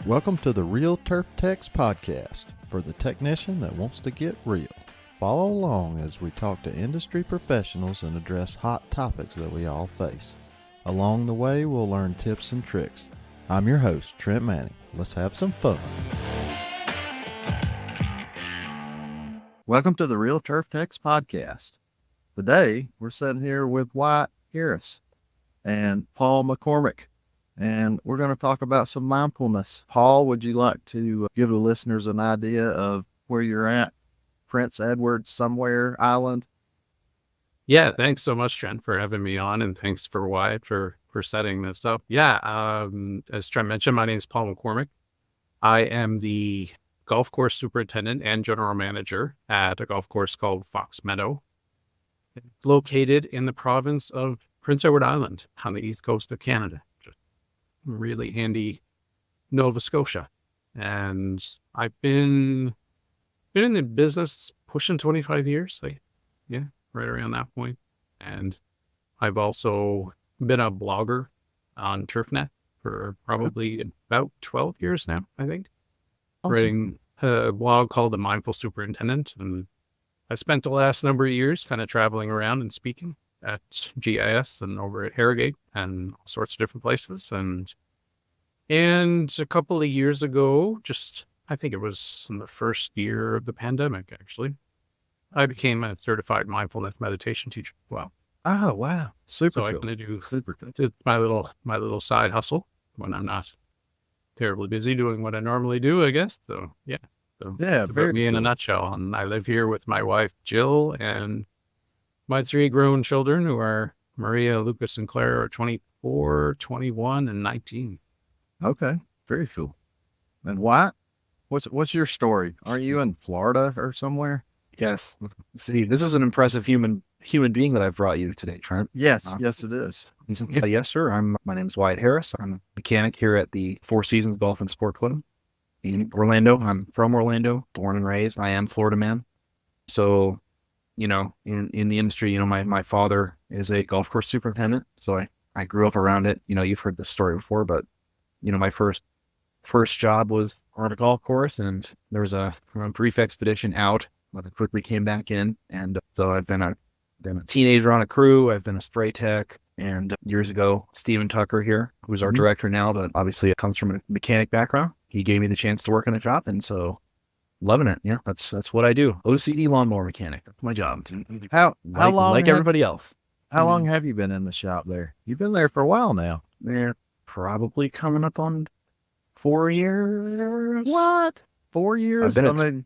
Welcome to the Real Turf Techs podcast for the technician that wants to get real. Follow along as we talk to industry professionals and address hot topics that we all face. Along the way, we'll learn tips and tricks. I'm your host, Trent Manning. Let's have some fun. Welcome to the Real Turf Techs podcast. Today, we're sitting here with Wyatt and Paul MacCormack, and we're going to talk about some mindfulness. Paul, would you like to give the listeners an idea of where you're at? Prince Edward somewhere island? Yeah, thanks so much, Trent, for having me on, and thanks for Wyatt for setting this up. Yeah, as Trent mentioned, my name is Paul MacCormack. I am the golf course superintendent and general manager at a golf course called Fox Meadow, located in the province of Prince Edward Island on the east coast of Canada, just really handy Nova Scotia. And I've been in the business pushing 25 years, right around that point. And I've also been a blogger on TurfNet for probably about 12 years now, I think. Awesome. Writing a blog called the Mindful Superintendent. And I spent the last number of years kind of traveling around and speaking at GIS and over at Harrogate and all sorts of different places. And a couple of years ago, I think it was in the first year of the pandemic, actually, I became a certified mindfulness meditation teacher as well. Oh, wow. Super cool. So I kind of do my little side hustle when I'm not terribly busy doing what I normally do, I guess. So, yeah. So very me in a nutshell. And I live here with my wife, Jill, and my 3 grown children, who are Maria, Lucas, and Claire, are 24, 21, and 19. Okay. Very cool. And Wyatt, what's your story? Are you in Florida or somewhere? Yes. See, this is an impressive human being that I've brought you today, Trent. Yes, yes, it is. Yes, sir. My name is Wyatt Harris. I'm a mechanic here at the Four Seasons Golf and Sport Club in Orlando. I'm from Orlando, born and raised. I am Florida man. So, in the industry, my father is a golf course superintendent. So I grew up around it. You've heard this story before, but, my first job was on a golf course, and there was a brief expedition out, but I quickly came back in. And so I've been a teenager on a crew. I've been a spray tech. And years ago, Steven Tucker here, who's our director now, but obviously it comes from a mechanic background. He gave me the chance to work in a shop, and so loving it. Yeah, that's what I do. OCD lawnmower mechanic. That's my job. How long? Like everybody else. How long have you been in the shop there? You've been there for a while now. They're probably coming up on 4 years. What? 4 years? The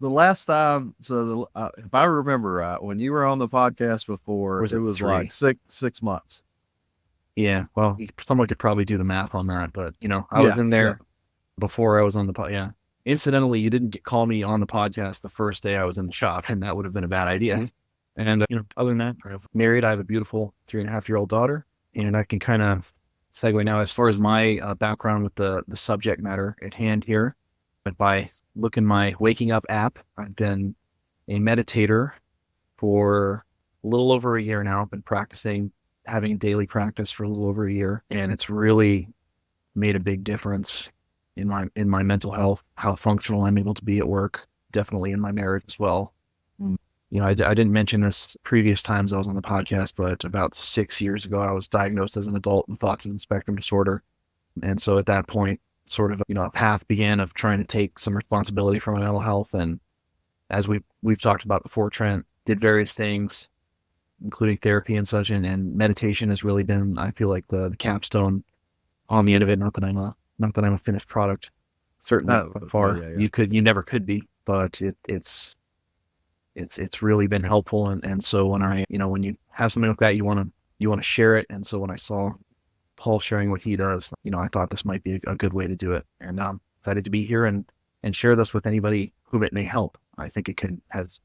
last time, if I remember right, when you were on the podcast before, it was 3? Like 6 months. Yeah, well, someone could probably do the math on that, but I was in there before I was on the pod. Yeah, incidentally, you didn't call me on the podcast the first day I was in the shop, and that would have been a bad idea. Mm-hmm. And other than that, I'm married. I have a beautiful 3.5-year-old daughter, and I can kind of segue now as far as my background with the subject matter at hand here. But by looking my Waking Up app, I've been a meditator for a little over a year now. I've been practicing, having daily practice for a little over a year, and it's really made a big difference in my mental health, how functional I'm able to be at work, definitely in my marriage as well. I didn't mention this previous times I was on the podcast, but about 6 years ago, I was diagnosed as an adult with autism spectrum disorder. And so at that point, sort of, a path began of trying to take some responsibility for my mental health. And as we've talked about before, Trent, did various things, including therapy and such, and meditation has really been, I feel like, the capstone on the end of it. Not that I'm a finished product, certainly far. Yeah. You never could be, but it's really been helpful. And so when when you have something like that, you want to share it. And so when I saw Paul sharing what he does, I thought this might be a good way to do it. And I'm excited to be here and share this with anybody whom it may help. I think it has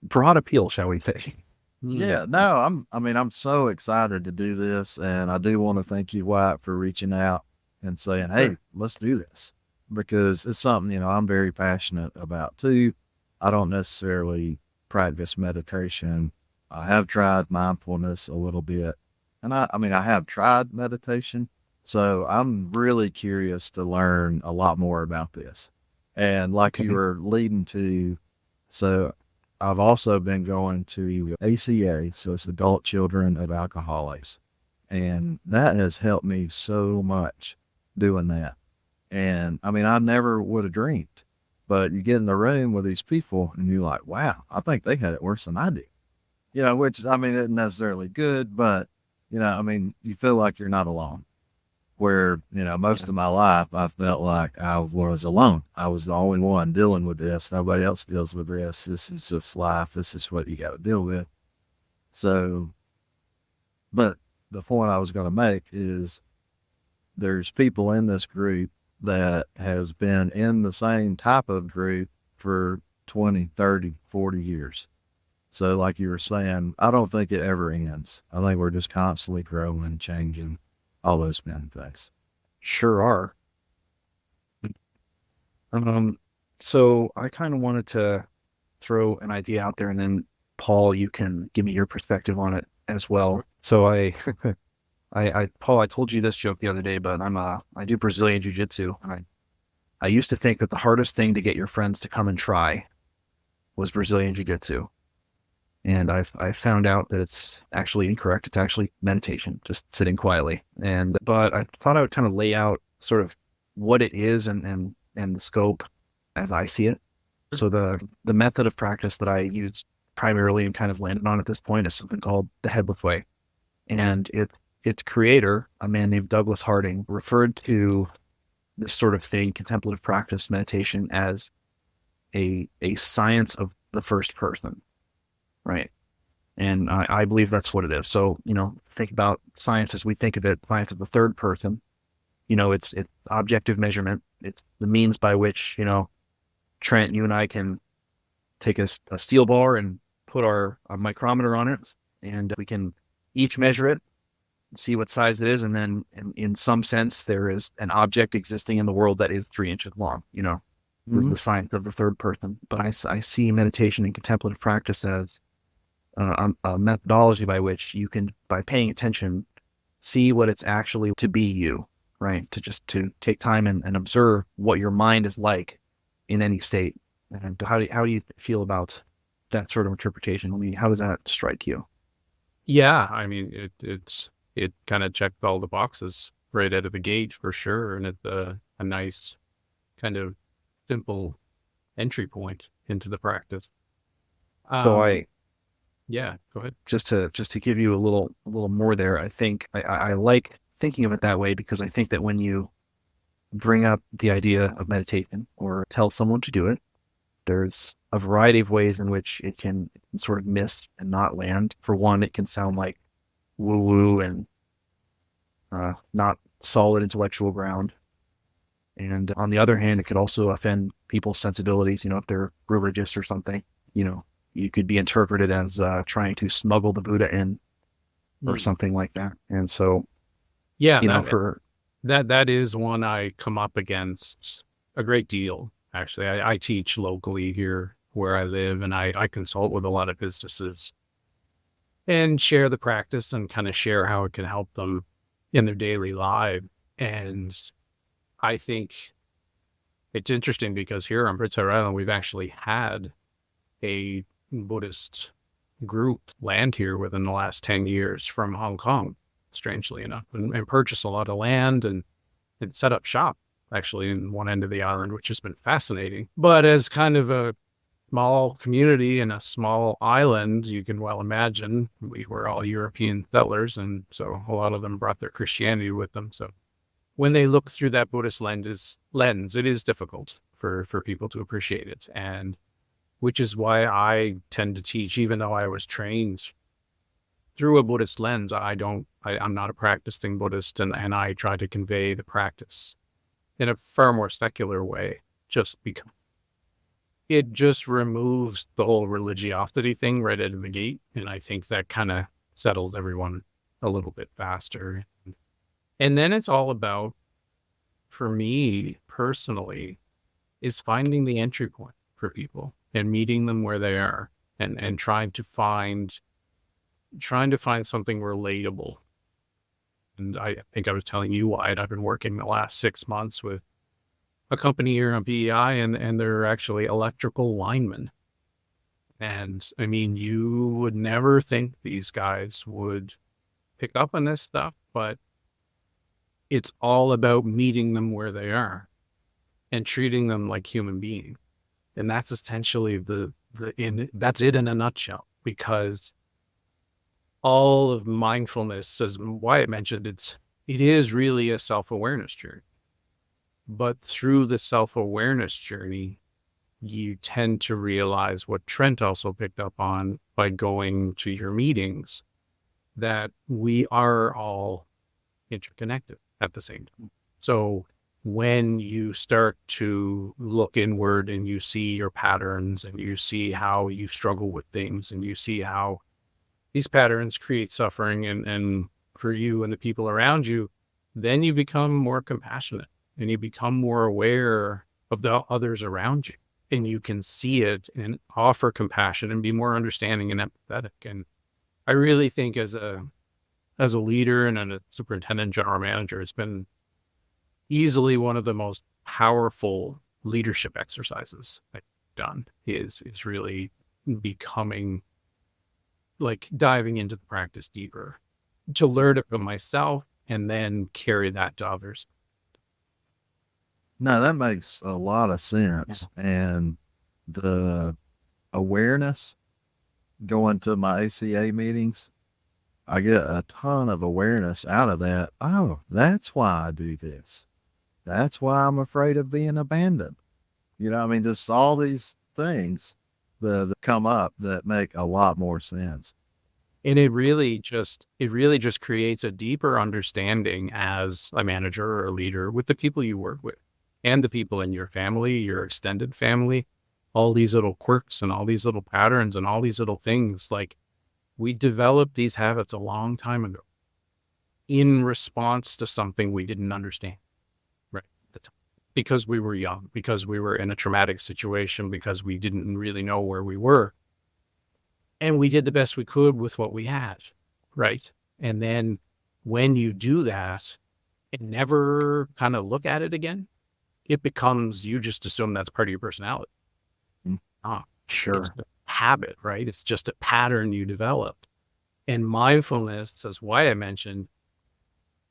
broad appeal, shall we say. Yeah, no, I'm so excited to do this. And I do want to thank you, Wyatt, for reaching out and saying, hey, let's do this, because it's something, I'm very passionate about too. I don't necessarily practice meditation. I have tried mindfulness a little bit. And I have tried meditation, So I'm really curious to learn a lot more about this. And like you were leading to, so I've also been going to ACA, so it's Adult Children of Alcoholics. And that has helped me so much doing that. And I mean, I never would have dreamed, but you get in the room with these people and you're like, wow, I think they had it worse than I do. Which I mean, isn't necessarily good, but I mean, you feel like you're not alone. Where, most of my life, I felt like I was alone. I was the only one dealing with this. Nobody else deals with this. This is just life. This is what you got to deal with. So, but the point I was going to make is there's people in this group that has been in the same type of group for 20, 30, 40 years. So like you were saying, I don't think it ever ends. I think we're just constantly growing, changing, all those kind of things. Sure are. So I kind of wanted to throw an idea out there, and then Paul, you can give me your perspective on it as well. So Paul, I told you this joke the other day, but I do Brazilian jiu-jitsu. I used to think that the hardest thing to get your friends to come and try was Brazilian jiu-jitsu. And I found out that it's actually incorrect. It's actually meditation, just sitting quietly. But I thought I would kind of lay out sort of what it is and the scope as I see it. So the method of practice that I use primarily and kind of landed on at this point is something called the Headlift Way. And its creator, a man named Douglas Harding, referred to this sort of thing, contemplative practice, meditation, as a science of the first person. Right. And I believe that's what it is. So, think about science as we think of it, science of the third person. It's objective measurement. It's the means by which, Trent, you and I can take a steel bar and put a micrometer on it, and we can each measure it, see what size it is. And then in some sense, there is an object existing in the world that is 3 inches long, the science of the third person. But I see meditation and contemplative practice as a methodology by which you can, by paying attention, see what it's actually to be you, right? To take time and observe what your mind is like in any state. And how do you feel about that sort of interpretation? I mean, how does that strike you? Yeah, I mean, it kind of checked all the boxes right out of the gate for sure, and it's a nice kind of simple entry point into the practice. So yeah, go ahead. Just to give you a little more there, I think I like thinking of it that way because I think that when you bring up the idea of meditation or tell someone to do it, there's a variety of ways in which it can sort of miss and not land. For one, it can sound like woo-woo and not solid intellectual ground. And on the other hand, it could also offend people's sensibilities, if they're religious or something, you could be interpreted as trying to smuggle the Buddha in or something like that. And so, yeah, that is one I come up against a great deal. Actually, I teach locally here where I live, and I consult with a lot of businesses and share the practice and kind of share how it can help them in their daily life. And I think it's interesting because here on Prince Edward Island, we've actually had a Buddhist group land here within the last 10 years from Hong Kong, strangely enough, and purchase a lot of land and set up shop actually in one end of the island, which has been fascinating. But as kind of a small community in a small island, you can well imagine we were all European settlers, and so a lot of them brought their Christianity with them. So when they look through that Buddhist lens, it is difficult for people to appreciate it. And which is why I tend to teach, even though I was trained through a Buddhist lens, I'm not a practicing Buddhist, and I try to convey the practice in a far more secular way, just because it just removes the whole religiosity thing right out of the gate. And I think that kind of settles everyone a little bit faster. And then it's all about, for me personally, is finding the entry point for people and meeting them where they are and trying to find something relatable And I think I was telling you, Wyatt, I've been working the last 6 months with a company here on PEI, and they're actually electrical linemen. And I mean, you would never think these guys would pick up on this stuff, but it's all about meeting them where they are and treating them like human beings. And that's essentially that's it in a nutshell, because all of mindfulness, as Wyatt mentioned, it is really a self-awareness journey. But through the self-awareness journey, you tend to realize what Trent also picked up on by going to your meetings, that we are all interconnected at the same time. So when you start to look inward and you see your patterns and you see how you struggle with things and you see how these patterns create suffering and for you and the people around you, then you become more compassionate and you become more aware of the others around you, and you can see it and offer compassion and be more understanding and empathetic. And I really think as a leader and a superintendent, general manager, it's been easily one of the most powerful leadership exercises I've done, is really becoming, like, diving into the practice deeper to learn it from myself and then carry that to others. No, that makes a lot of sense. And the awareness, going to my ACA meetings, I get a ton of awareness out of that. Oh, that's why I do this. That's why I'm afraid of being abandoned. I mean, just all these things that come up that make a lot more sense. And it really just creates a deeper understanding as a manager or a leader with the people you work with and the people in your family, your extended family, all these little quirks and all these little patterns and all these little things. Like, we developed these habits a long time ago in response to something we didn't understand, right? Because we were young, because we were in a traumatic situation, because we didn't really know where we were. And we did the best we could with what we had, right? And then when you do that and never kind of look at it again, it becomes, you just assume that's part of your personality. Sure. It's a habit, right? It's just a pattern you developed. And mindfulness, as Wyatt mentioned,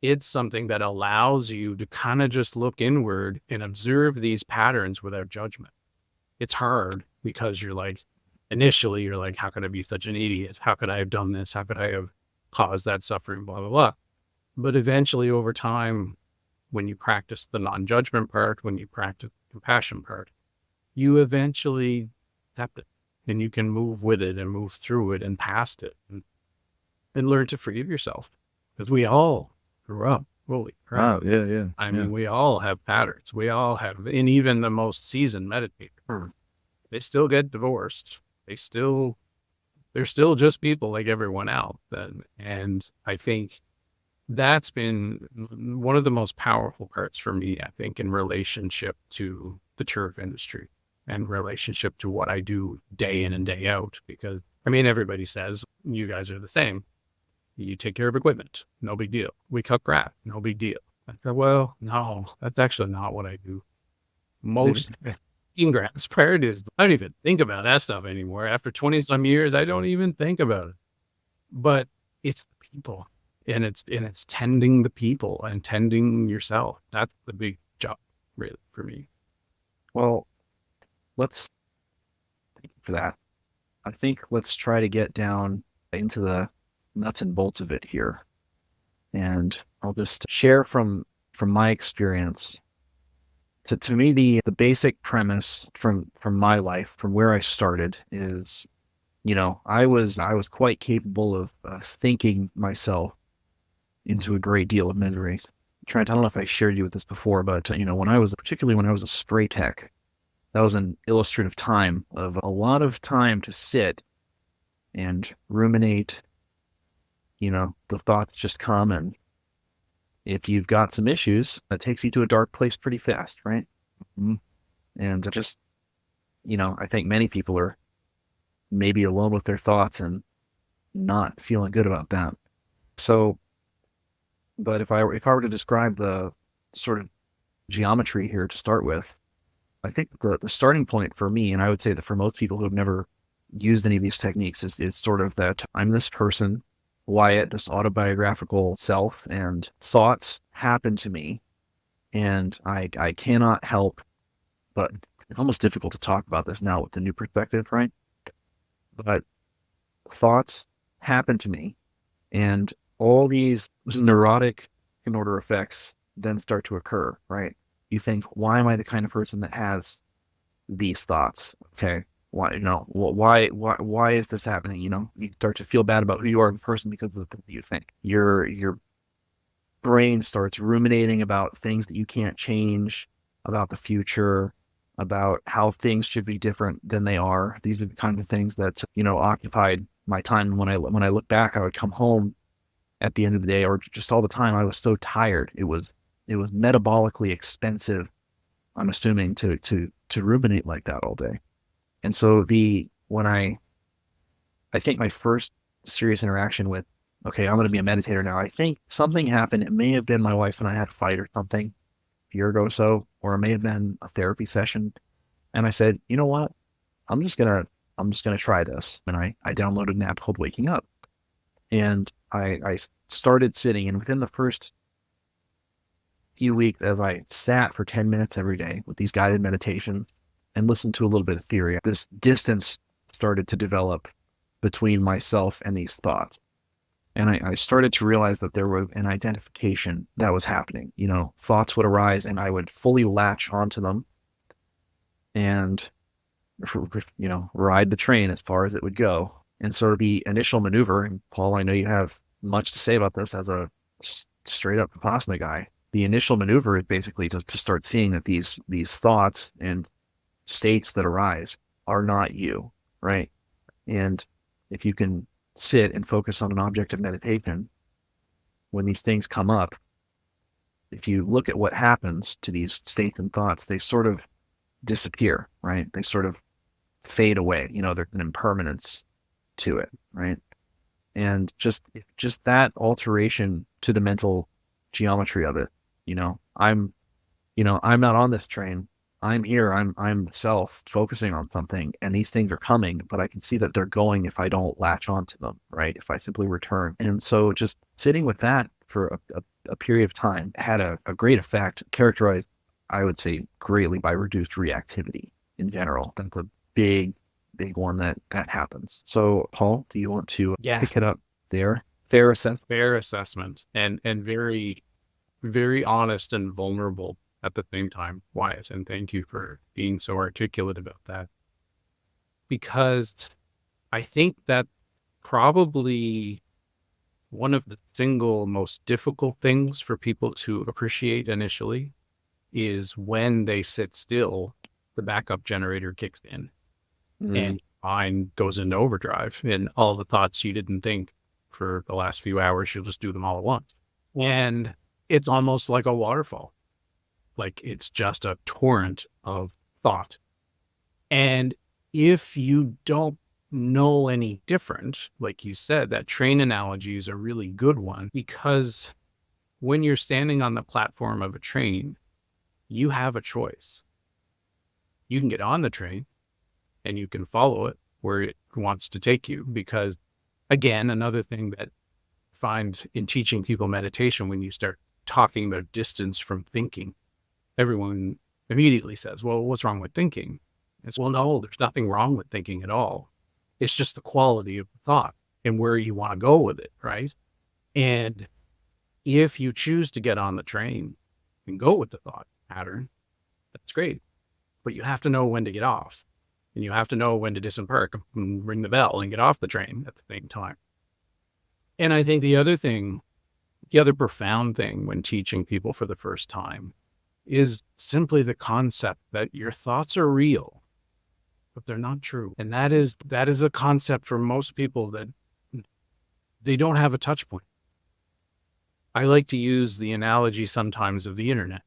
it's something that allows you to kind of just look inward and observe these patterns without judgment. It's hard because initially you're like, how could I be such an idiot? How could I have done this? How could I have caused that suffering? Blah, blah, blah. But eventually, over time, when you practice the non-judgment part, when you practice the compassion part, you eventually accept it, and you can move with it and move through it and past it and learn to forgive yourself, because we all grew up. Holy crap. Oh, yeah. I mean, we all have patterns. We all have, and even the most seasoned meditator, they still get divorced. They're still just people like everyone else. And I think that's been one of the most powerful parts for me, I think, in relationship to the turf industry and relationship to what I do day in and day out. Because, I mean, everybody says you guys are the same. You take care of equipment, no big deal. We cut grass, no big deal. I said, well, no, that's actually not what I do. Most grass priorities, I don't even think about that stuff anymore. After 20 some years, I don't even think about it. But it's the people, and it's tending the people and tending yourself. That's the big job, really, for me. Well, thank you for that. I think let's try to get down into the nuts and bolts of it here. And I'll just share from my experience. To me, the basic premise from my life, from where I started, is, I was quite capable of thinking myself into a great deal of misery. Trent, I don't know if I shared you with this before, but particularly when I was a spray tech, that was an illustrative time of a lot of time to sit and ruminate. The thoughts just come, and if you've got some issues, that takes you to a dark place pretty fast, right? Mm-hmm. And just, I think many people are maybe alone with their thoughts and not feeling good about that. So But if I were to describe the sort of geometry here to start with, I think the starting point for me, and I would say that for most people who have never used any of these techniques, is it's sort of that I'm this person, Wyatt, this autobiographical self, and thoughts happen to me, and I cannot help but it's almost difficult to talk about this now with the new perspective, right? But thoughts happen to me, and all these neurotic in order effects then start to occur, right? You think, why am I the kind of person that has these thoughts? Okay. Why is this happening? You start to feel bad about who you are as a person because of the things that you think. Your brain starts ruminating about things that you can't change, about the future, about how things should be different than they are. These are the kinds of things that, occupied my time. When I look back, I would come home at the end of the day, or just all the time, I was so tired. It was metabolically expensive, I'm assuming, to ruminate like that all day. And so I think my first serious interaction with, okay, I'm going to be a meditator now. I think something happened. It may have been my wife and I had a fight or something a year ago or so, or it may have been a therapy session. And I said, you know what? I'm just going to try this. And I downloaded an app called Waking Up. And I started sitting, and within the first few weeks, as I sat for 10 minutes every day with these guided meditations and listened to a little bit of theory, this distance started to develop between myself and these thoughts. And I started to realize that there was an identification that was happening. Thoughts would arise and I would fully latch onto them and, ride the train as far as it would go. And so the initial maneuver, and Paul, I know you have much to say about this as a straight up Vipassana guy. The initial maneuver is basically just to start seeing that these thoughts and states that arise are not you, right? And if you can sit and focus on an object of meditation, when these things come up, if you look at what happens to these states and thoughts, they sort of disappear, right? They sort of fade away. There's an impermanence to it, right? And just that alteration to the mental geometry of it, I'm not on this train. I'm here. I'm self focusing on something, and these things are coming, but I can see that they're going if I don't latch onto them, right? If I simply return. And so just sitting with that for a period of time had a great effect, characterized, I would say, greatly by reduced reactivity in general. That's a big one that happens. So Paul, do you want to pick it up there? Fair assessment and very, very honest and vulnerable at the same time, Wyatt, and thank you for being so articulate about that. Because I think that probably one of the single most difficult things for people to appreciate initially is when they sit still, the backup generator kicks in and mind goes into overdrive, and all the thoughts you didn't think for the last few hours, you'll just do them all at once. And it's almost like a waterfall. Like it's just a torrent of thought. And if you don't know any different, like you said, that train analogy is a really good one, because when you're standing on the platform of a train, you have a choice. You can get on the train and you can follow it where it wants to take you, because again, another thing that I find in teaching people meditation, when you start talking about distance from thinking, everyone immediately says, well, what's wrong with thinking? It's, well, no, there's nothing wrong with thinking at all. It's just the quality of the thought and where you want to go with it, right? And if you choose to get on the train and go with the thought pattern, that's great. But you have to know when to get off, and you have to know when to disembark and ring the bell and get off the train at the same time. And I think the other profound thing when teaching people for the first time is simply the concept that your thoughts are real, but they're not true. And that is a concept for most people that they don't have a touch point. I like to use the analogy sometimes of the internet.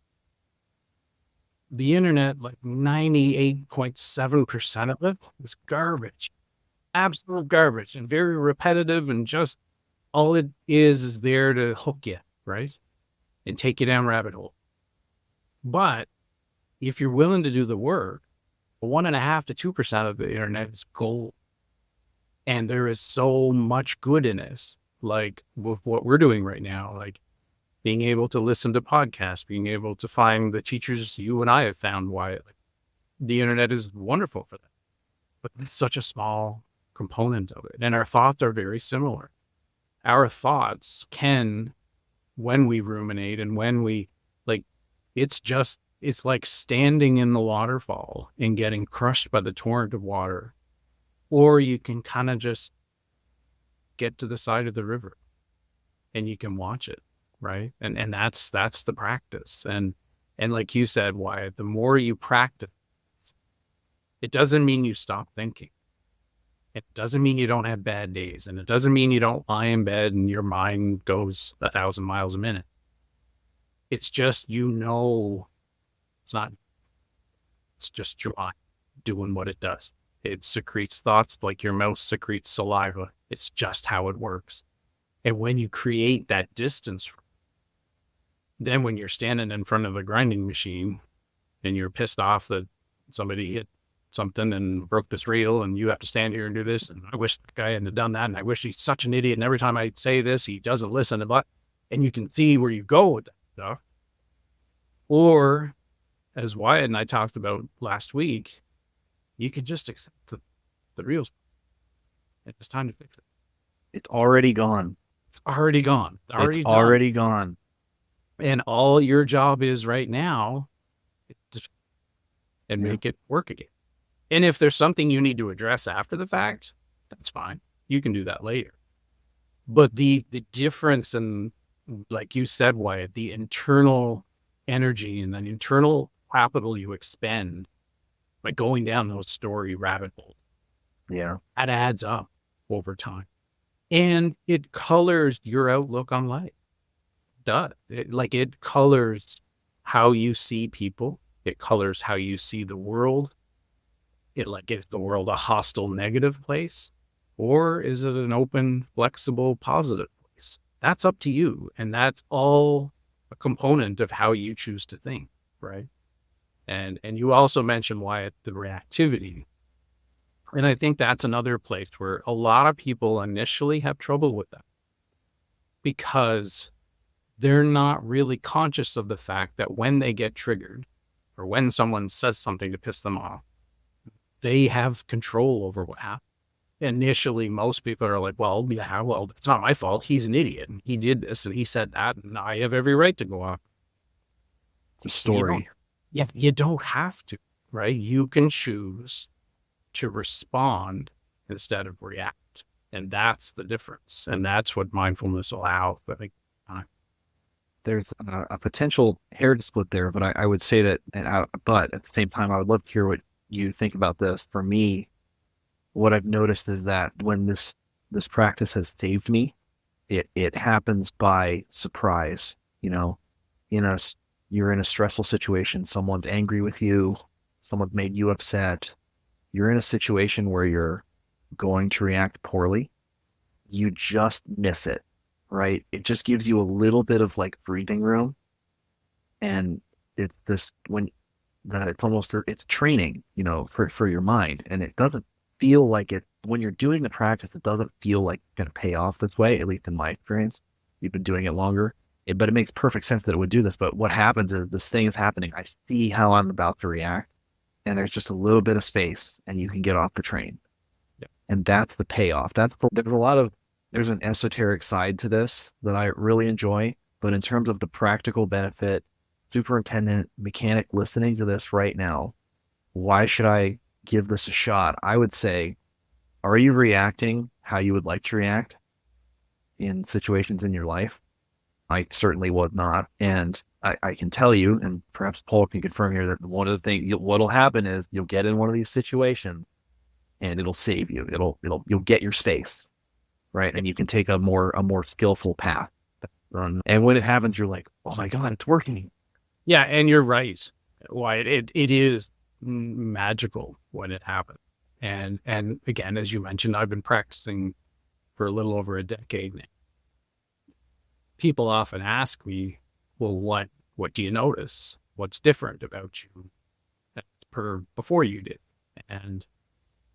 The internet, like 98.7% of it is garbage, absolute garbage, and very repetitive, and just all it is there to hook you right? And take you down rabbit hole. But if you're willing to do the work, 1.5 to 2% of the internet is gold. And there is so much good in it. Like with what we're doing right now, like being able to listen to podcasts, being able to find the teachers you and I have found, Wyatt. Like, the internet is wonderful for that. But it's such a small component of it. And our thoughts are very similar. Our thoughts can, when we ruminate and when we, like, it's like standing in the waterfall and getting crushed by the torrent of water. Or you can kind of just get to the side of the river and you can watch it, right? And that's the practice. And like you said, Wyatt, the more you practice, it doesn't mean you stop thinking. It doesn't mean you don't have bad days. And it doesn't mean you don't lie in bed and your mind goes 1,000 miles a minute. It's just, it's just your mind doing what it does. It secretes thoughts like your mouth secretes saliva. It's just how it works. And when you create that distance, then when you're standing in front of a grinding machine and you're pissed off that somebody hit something and broke this reel and you have to stand here and do this, and I wish the guy hadn't done that, and I wish he's such an idiot, and every time I say this, he doesn't listen, and you can see where you go with that stuff. Or, as Wyatt and I talked about last week, you can just accept the reels. It's time to fix it. It's already gone. It's already gone. It's already gone. And all your job is right now is to make it work again. And if there's something you need to address after the fact, that's fine. You can do that later. But the difference in, like you said, Wyatt, the internal energy and the internal capital you expend by going down those story rabbit holes, that adds up over time. And it colors your outlook on life. It colors how you see people. It colors how you see the world. Is the world a hostile, negative place? Or is it an open, flexible, positive place? That's up to you. And that's all a component of how you choose to think, right? And you also mentioned, Wyatt, the reactivity. And I think that's another place where a lot of people initially have trouble with that because they're not really conscious of the fact that when they get triggered or when someone says something to piss them off, they have control over what happened. Initially, most people are like, well, it's not my fault. He's an idiot. And he did this and he said that, and I have every right to go off. It's a story. You don't have to, right? You can choose to respond instead of react. And that's the difference. And that's what mindfulness allows. There's a potential hair to split there, but I would say that, but at the same time, I would love to hear what you think about this. For me, what I've noticed is that when this practice has saved me, it happens by surprise. You're in a stressful situation. Someone's angry with you. Someone's made you upset. You're in a situation where you're going to react poorly. You just miss it, right? It just gives you a little bit of like breathing room. And it's training, for your mind. And it doesn't feel like it, when you're doing the practice, it doesn't feel like it's going to pay off this way, at least in my experience. You've been doing it longer. But it makes perfect sense that it would do this. But what happens is this thing is happening. I see how I'm about to react, and there's just a little bit of space, and you can get off the train. Yeah. And that's the payoff. There's an esoteric side to this that I really enjoy. But in terms of the practical benefit, superintendent, mechanic listening to this right now, why should I give this a shot? I would say, are you reacting how you would like to react in situations in your life? I certainly was not. And I can tell you, and perhaps Paul can confirm here, that one of the things, what'll happen is you'll get in one of these situations and it'll save you. You'll get your space, right? And you can take a more skillful path. And when it happens, you're like, oh my God, it's working. Yeah. And you're right. Wyatt, it is magical when it happens. And again, as you mentioned, I've been practicing for a little over a decade now. people often ask me, well, what do you notice? What's different about you before you did? And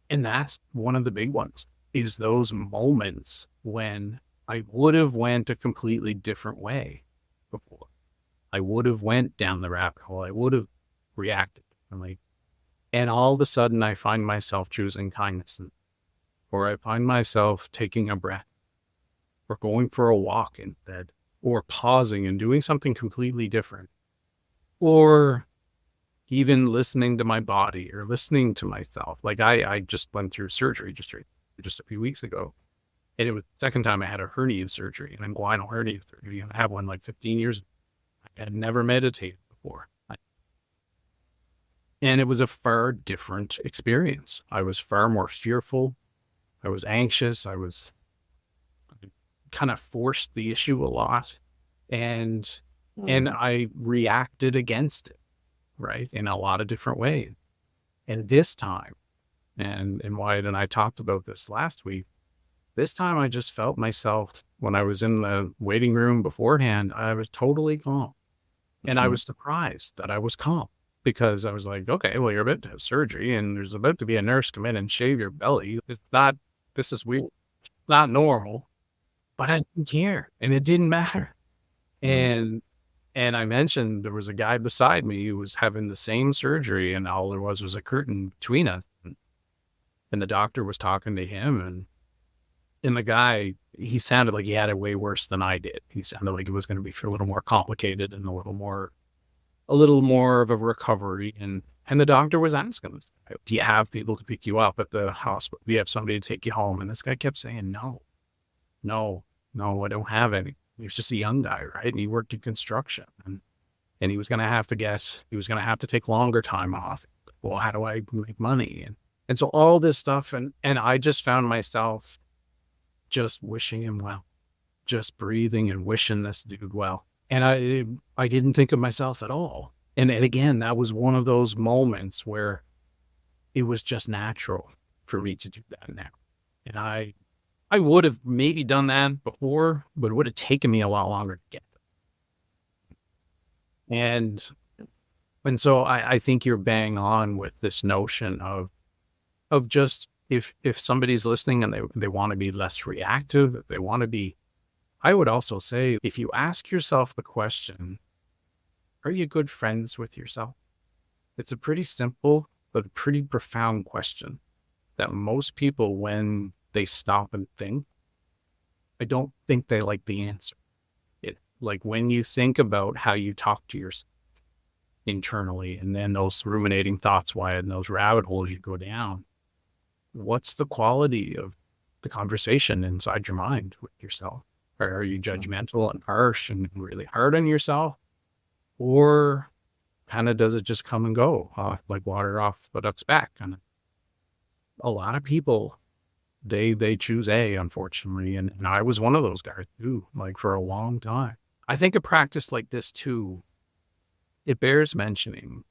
that's one of the big ones, is those moments when I would have went a completely different way before. I would have went down the rabbit hole. I would have reacted. And all of a sudden I find myself choosing kindness, or I find myself taking a breath, or going for a walk in bed, or pausing and doing something completely different, or even listening to my body or listening to myself. Like I just went through surgery just a few weeks ago, and it was the second time I had a hernia surgery, an inguinal hernia surgery. I had one like 15 years ago. I had never meditated before. And it was a far different experience. I was far more fearful. I was anxious. I kind of forced the issue a lot, and I reacted against it, right, in a lot of different ways. And this time, and Wyatt and I talked about this last week, this time I just felt myself, when I was in the waiting room beforehand, I was totally calm. And I was surprised that I was calm, because I was like, okay, well, you're about to have surgery and there's about to be a nurse come in and shave your belly. This is weird. It's not normal, but I didn't care, and it didn't matter. And I mentioned there was a guy beside me who was having the same surgery, and all there was a curtain between us. And the doctor was talking to him, and the guy, he sounded like he had it way worse than I did. He sounded like it was going to be a little more complicated and a little more of a recovery. And the doctor was asking us, do you have people to pick you up at the hospital? Do you have somebody to take you home? And this guy kept saying, no, I don't have any. He was just a young guy, right? And he worked in construction, and he was going to have to take longer time off. Well, how do I make money? And so all this stuff. And I just found myself just wishing him well, just breathing and wishing this dude well. And I didn't think of myself at all. And again, that was one of those moments where it was just natural for me to do that now. And I would have maybe done that before, but it would have taken me a lot longer to get there. And so I think you're bang on with this notion of just, if somebody's listening and they want to be less reactive, if they want to be, I would also say, if you ask yourself the question, are you good friends with yourself? It's a pretty simple but pretty profound question that most people, when they stop and think, I don't think they like the answer. Like when you think about how you talk to yourself internally, and then those ruminating thoughts, Wyatt, and those rabbit holes you go down, what's the quality of the conversation inside your mind with yourself? Are you judgmental and harsh and really hard on yourself? Or kind of does it just come and go, like water off the duck's back? And a lot of people, they choose A, unfortunately. And I was one of those guys too, like for a long time. I think a practice like this too, it bears mentioning,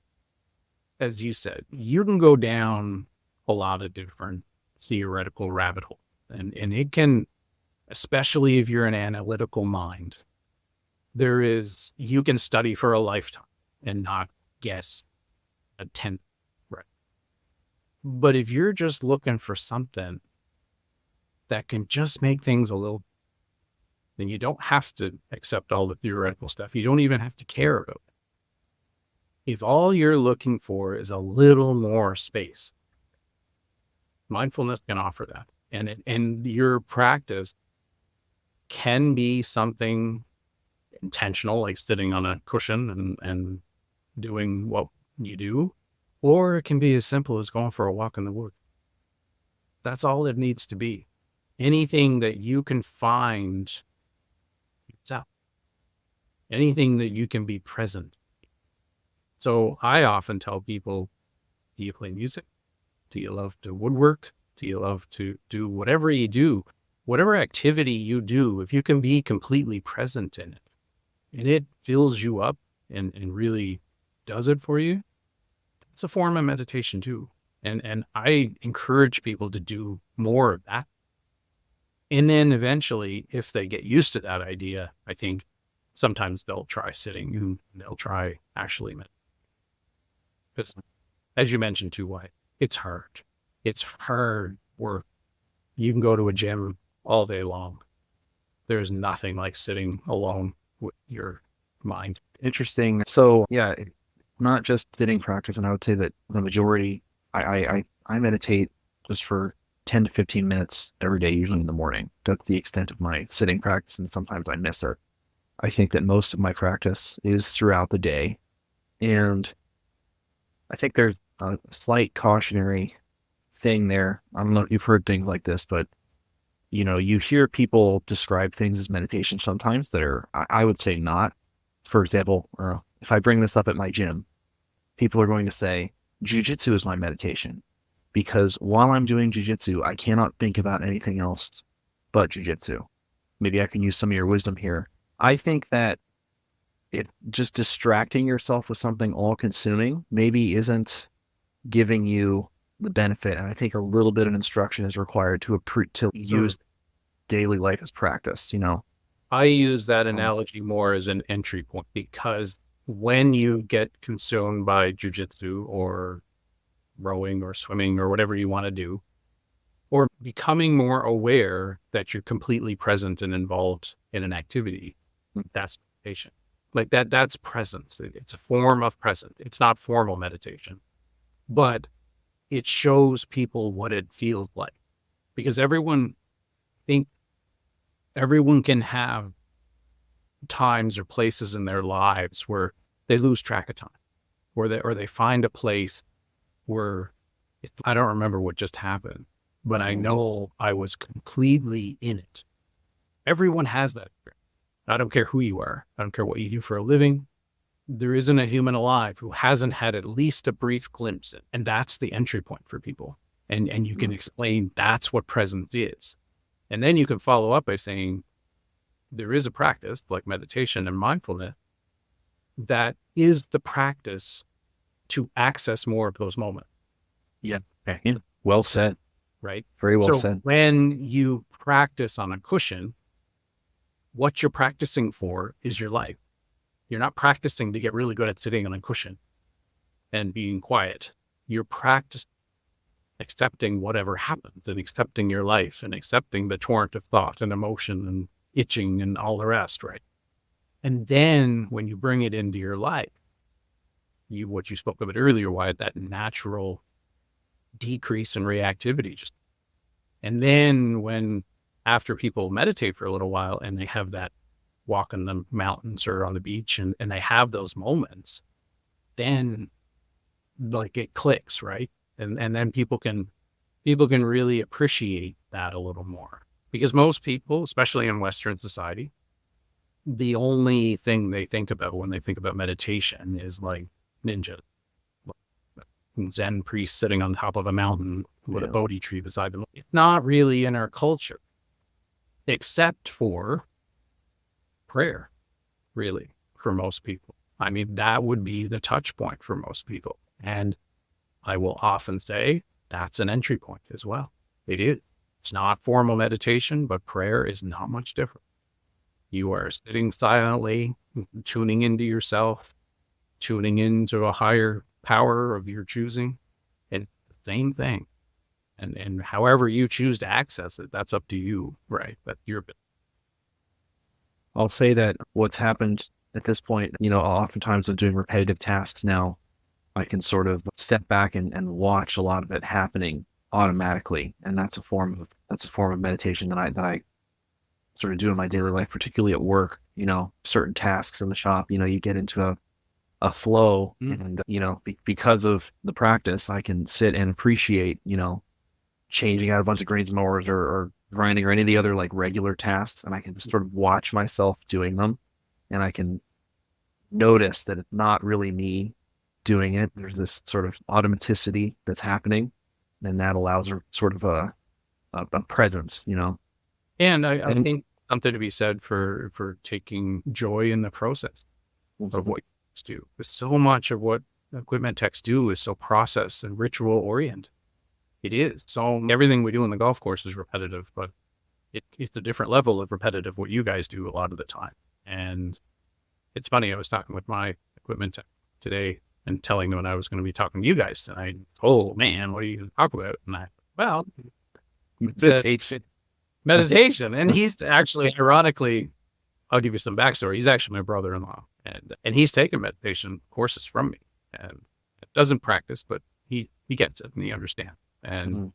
as you said, you can go down a lot of different theoretical rabbit holes. And it can, especially if you're an analytical mind, you can study for a lifetime and not get a 10th right. But if you're just looking for something that can just make things a little, then you don't have to accept all the theoretical stuff. You don't even have to care about it. If all you're looking for is a little more space, mindfulness can offer that. And your practice can be something intentional, like sitting on a cushion and doing what you do, or it can be as simple as going for a walk in the woods. That's all it needs to be. Anything that you can find yourself, anything that you can be present. So I often tell people, do you play music? Do you love to woodwork? Do you love to do whatever you do? Whatever activity you do, if you can be completely present in it, and it fills you up and really does it for you, it's a form of meditation too. And I encourage people to do more of that. And then eventually, if they get used to that idea, I think sometimes they'll try sitting and they'll try actually meditating. Because as you mentioned too, Wyatt, it's hard. It's hard work. You can go to a gym all day long. There's nothing like sitting alone with your mind. Interesting. So yeah, not just sitting practice, and I would say that the majority, I meditate just for 10 to 15 minutes every day, usually in the morning. That's the extent of my sitting practice, and sometimes I miss it. I think that most of my practice is throughout the day, and I think there's a slight cautionary thing there. I don't know if you've heard things like this, but you hear people describe things as meditation sometimes that are, I would say, not. For example, if I bring this up at my gym, people are going to say, jiu-jitsu is my meditation. Because while I'm doing jiu-jitsu, I cannot think about anything else but jiu-jitsu. Maybe I can use some of your wisdom here. I think that just distracting yourself with something all-consuming maybe isn't giving you the benefit. And I think a little bit of instruction is required to use daily life as practice, I use that analogy more as an entry point, because when you get consumed by jiu-jitsu or rowing or swimming or whatever you want to do, or becoming more aware that you're completely present and involved in an activity, that's meditation. Like that's presence. It's a form of presence. It's not formal meditation, but it shows people what it feels like, because everyone can have times or places in their lives where they lose track of time, or they find a place where I don't remember what just happened, but I know I was completely in it. Everyone has that. I don't care who you are. I don't care what you do for a living. There isn't a human alive who hasn't had at least a brief glimpse in, and that's the entry point for people. And you can explain that's what presence is. And then you can follow up by saying there is a practice like meditation and mindfulness that is the practice to access more of those moments. Yeah. Well said. Right? Very well said. When you practice on a cushion, what you're practicing for is your life. You're not practicing to get really good at sitting on a cushion and being quiet. You're practicing accepting whatever happens and accepting your life and accepting the torrent of thought and emotion and itching and all the rest, right? And then when you bring it into your life, what you spoke about earlier, Wyatt, that natural decrease in reactivity. And then after people meditate for a little while and they have that walk in the mountains or on the beach and they have those moments, then like it clicks, right? And then people can really appreciate that a little more, because most people, especially in Western society, the only thing they think about when they think about meditation is like ninjas, Zen priests sitting on top of a mountain with a Bodhi tree beside them. It's not really in our culture, except for prayer, really, for most people. I mean, that would be the touch point for most people. And I will often say that's an entry point as well. It is. It's not formal meditation, but prayer is not much different. You are sitting silently, tuning into yourself, tuning into a higher power of your choosing, and the same thing. And however you choose to access it, that's up to you, right? That's your bit. I'll say that what's happened at this point, oftentimes when doing repetitive tasks now, I can sort of step back and watch a lot of it happening automatically. And that's a form of meditation that I sort of do in my daily life, particularly at work. Certain tasks in the shop, you get into a flow, and because of the practice, I can sit and appreciate, changing out a bunch of greens mowers or grinding or any of the other like regular tasks, and I can just sort of watch myself doing them, and I can notice that it's not really me doing it. There's this sort of automaticity that's happening, and that allows a sort of a presence, And I think something to be said for taking joy in the process of what you do. So much of what equipment techs do is so process and ritual oriented. It is. So everything we do in the golf course is repetitive, but it's a different level of repetitive what you guys do a lot of the time. And it's funny, I was talking with my equipment tech today and telling them I was going to be talking to you guys tonight. Oh man, what are you going to talk about? And meditation. And he's actually, ironically, I'll give you some backstory. He's actually my brother-in-law, and he's taken meditation courses from me, and doesn't practice, but he gets it and he understands. And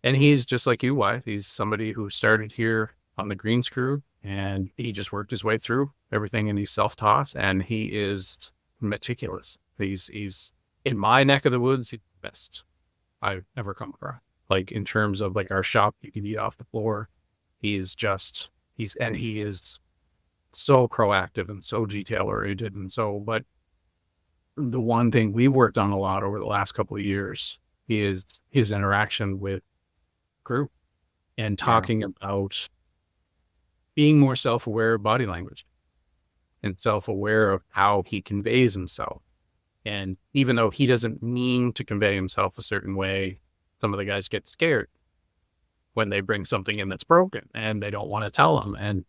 he's just like you, Wyatt. He's somebody who started here on the greens crew, and he just worked his way through everything, and he's self-taught, and he is meticulous. He's in my neck of the woods, he's the best I've ever come across. Like in terms of like our shop, you can eat off the floor. He is so proactive and so detail oriented. And so, but the one thing we worked on a lot over the last couple of years is his interaction with crew and talking about being more self-aware of body language and self-aware of how he conveys himself. And even though he doesn't mean to convey himself a certain way, some of the guys get scared when they bring something in that's broken and they don't want to tell him. And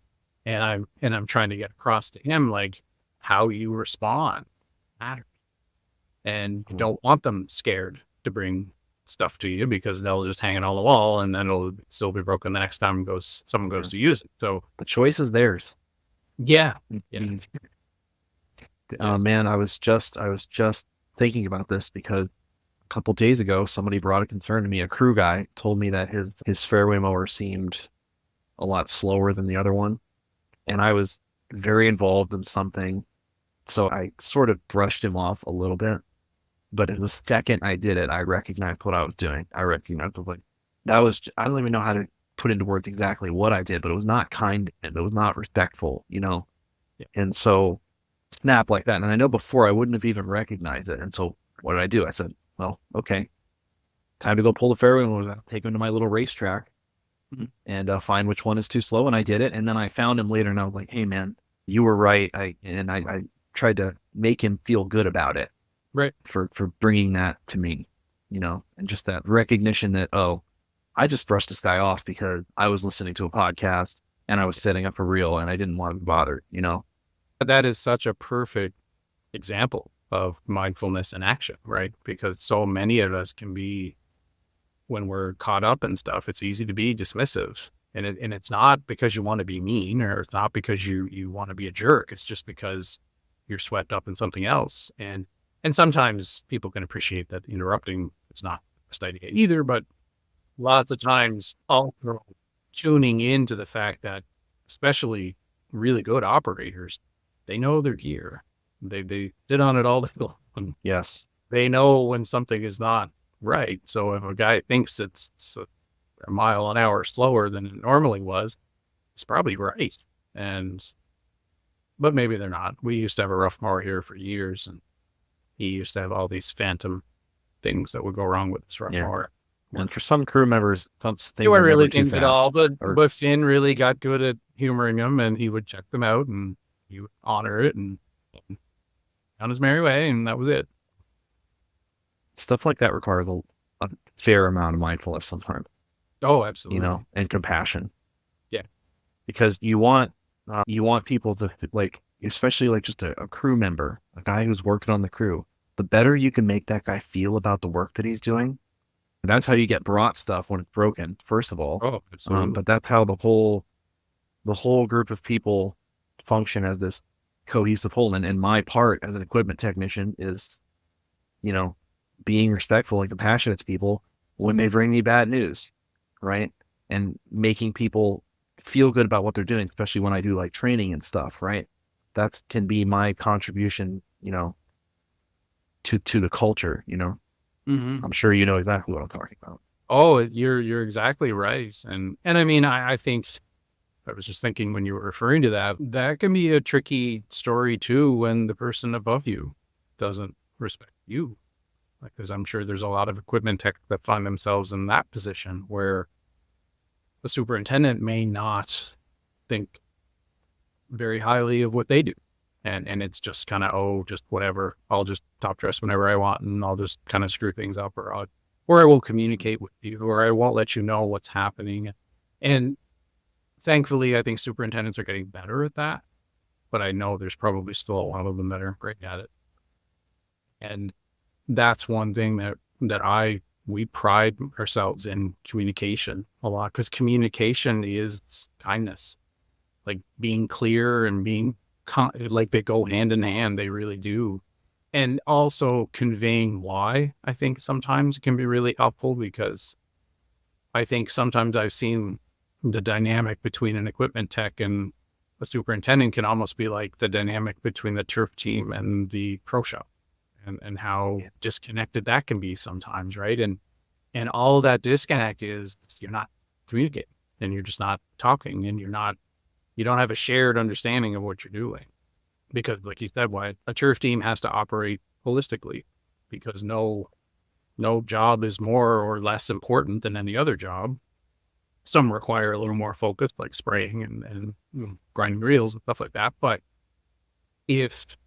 I'm trying to get across to him, like, how you respond matters. And you don't want them scared to bring stuff to you because they'll just hang it on the wall and then it'll still be broken the next time someone goes to use it. So the choice is theirs. Yeah. Man, I was just thinking about this because a couple days ago, somebody brought a concern to me. A crew guy told me that his fairway mower seemed a lot slower than the other one. And I was very involved in something. So I sort of brushed him off a little bit. But the second I did it, I recognized what I was doing. I recognized, like, I don't even know how to put into words exactly what I did, but it was not kind and it was not respectful, you know? Yeah. And so snap like that. And I know before I wouldn't have even recognized it. And so what did I do? I said, well, okay, time to go pull the fairway mower, take him to my little racetrack and find which one is too slow. And I did it. And then I found him later and I was like, hey man, you were right. I tried to make him feel good about it. Right. For bringing that to me, you know, and just that recognition that, oh, I just brushed this guy off because I was listening to a podcast and I was setting up a reel and I didn't want to be bothered, you know? That is such a perfect example of mindfulness in action, right? Because so many of us can be, when we're caught up in stuff, it's easy to be dismissive. And it's not because you want to be mean, or it's not because you want to be a jerk. It's just because you're swept up in something else. And sometimes people can appreciate that interrupting is not the best idea either, but lots of times also tuning into the fact that especially really good operators, they know their gear. They sit on it all day long. Yes. They know when something is not right. So if a guy thinks it's a mile an hour slower than it normally was, it's probably right. But maybe they're not. We used to have a rough mower here for years, and he used to have all these phantom things that would go wrong with his rough mower. And for some crew members, they weren't really things at all, but Finn really got good at humoring them, and he would check them out, and he would honor it, and on his merry way, and that was it. Stuff like that requires a fair amount of mindfulness sometimes. Oh, absolutely. You know, and compassion. Yeah. Because you want people to, like, especially like just a crew member, a guy who's working on the crew, the better you can make that guy feel about the work that he's doing. And that's how you get brought stuff when it's broken, first of all. Oh, absolutely. But that's how the whole group of people function as this cohesive whole. And my part as an equipment technician is, you know, being respectful and compassionate to people when they bring me bad news, right? And making people feel good about what they're doing, especially when I do like training and stuff, right? That can be my contribution, you know, to the culture, you know. Mm-hmm. I'm sure you know exactly what I'm talking about. Oh, you're exactly right. And I mean, I think I was just thinking when you were referring to that can be a tricky story too when the person above you doesn't respect you. Because I'm sure there's a lot of equipment tech that find themselves in that position where the superintendent may not think very highly of what they do. And it's just kind of, just whatever. I'll just top dress whenever I want, and I'll just kind of screw things up, or I will communicate with you, or I won't let you know what's happening. And thankfully, I think superintendents are getting better at that, but I know there's probably still a lot of them that are great at it. And that's one thing that we pride ourselves in communication a lot, because communication is kindness, like being clear and being like they go hand in hand. They really do. And also conveying why, I think sometimes can be really helpful, because I think sometimes I've seen the dynamic between an equipment tech and a superintendent can almost be like the dynamic between the turf team and the pro shop, and how disconnected that can be sometimes, right? And all that disconnect is you're not communicating, and you're just not talking, and you don't have a shared understanding of what you're doing. Because like you said, Wyatt, a turf team has to operate holistically, because no job is more or less important than any other job. Some require a little more focus, like spraying and grinding reels and stuff like that. But if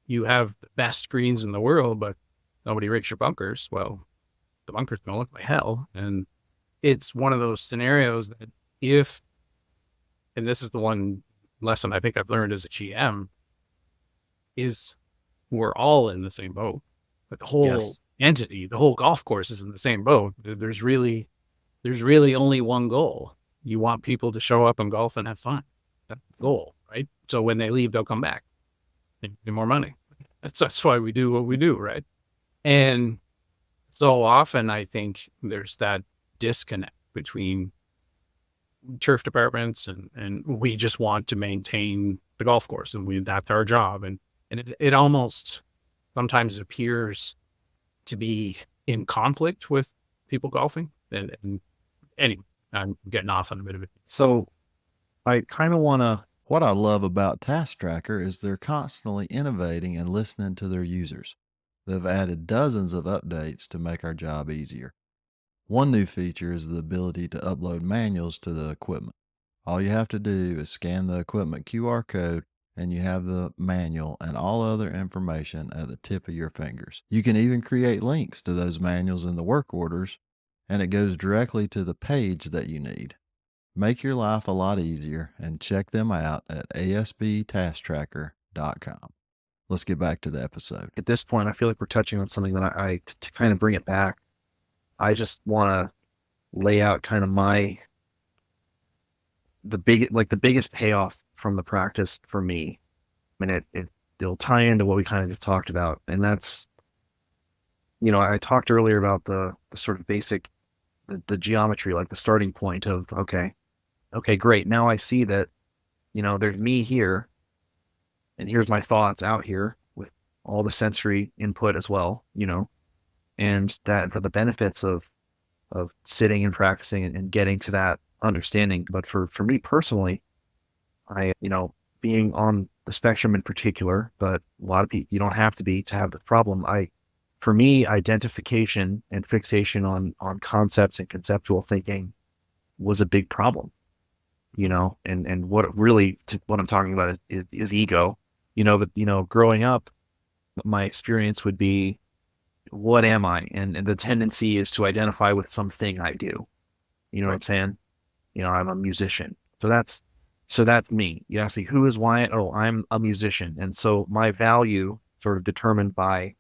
you have the best greens in the world, but nobody rakes your bunkers, well, the bunker's going to look like hell. And it's one of those scenarios that and this is the one lesson I think I've learned as a GM, is we're all in the same boat. But the whole entity, the whole golf course is in the same boat. There's really only one goal. You want people to show up and golf and have fun. That's the goal, right? So when they leave, they'll come back and get more money. That's why we do what we do, right? And so often I think there's that disconnect between turf departments and we just want to maintain the golf course, and that's our job. And it almost sometimes appears to be in conflict with people golfing. And anyway, I'm getting off on a bit of it. So I kind of want to. What I love about Task Tracker is they're constantly innovating and listening to their users. They've added dozens of updates to make our job easier. One new feature is the ability to upload manuals to the equipment. All you have to do is scan the equipment QR code and you have the manual and all other information at the tip of your fingers. You can even create links to those manuals in the work orders, and it goes directly to the page that you need. Make your life a lot easier, and check them out at asbtasktracker.com. Let's get back to the episode. At this point, I feel like we're touching on something that to kind of bring it back, I just want to lay out kind of the biggest payoff from the practice for me. I mean, it'll tie into what we kind of just talked about. And that's, I talked earlier about the sort of basic, the geometry, like the starting point of, okay, great. Now I see that, there's me here, and here's my thoughts out here with all the sensory input as well, and that the benefits of sitting and practicing and getting to that understanding. But for me personally, I, being on the spectrum in particular, but a lot of people, you don't have to be to have the problem. For me, identification and fixation on concepts and conceptual thinking was a big problem, and what I'm talking about is ego, but, growing up, my experience would be, what am I? And the tendency is to identify with something I do. You know what I'm saying? I'm a musician. So that's me. You ask me, who is Wyatt? Oh, I'm a musician. And so my value sort of determined by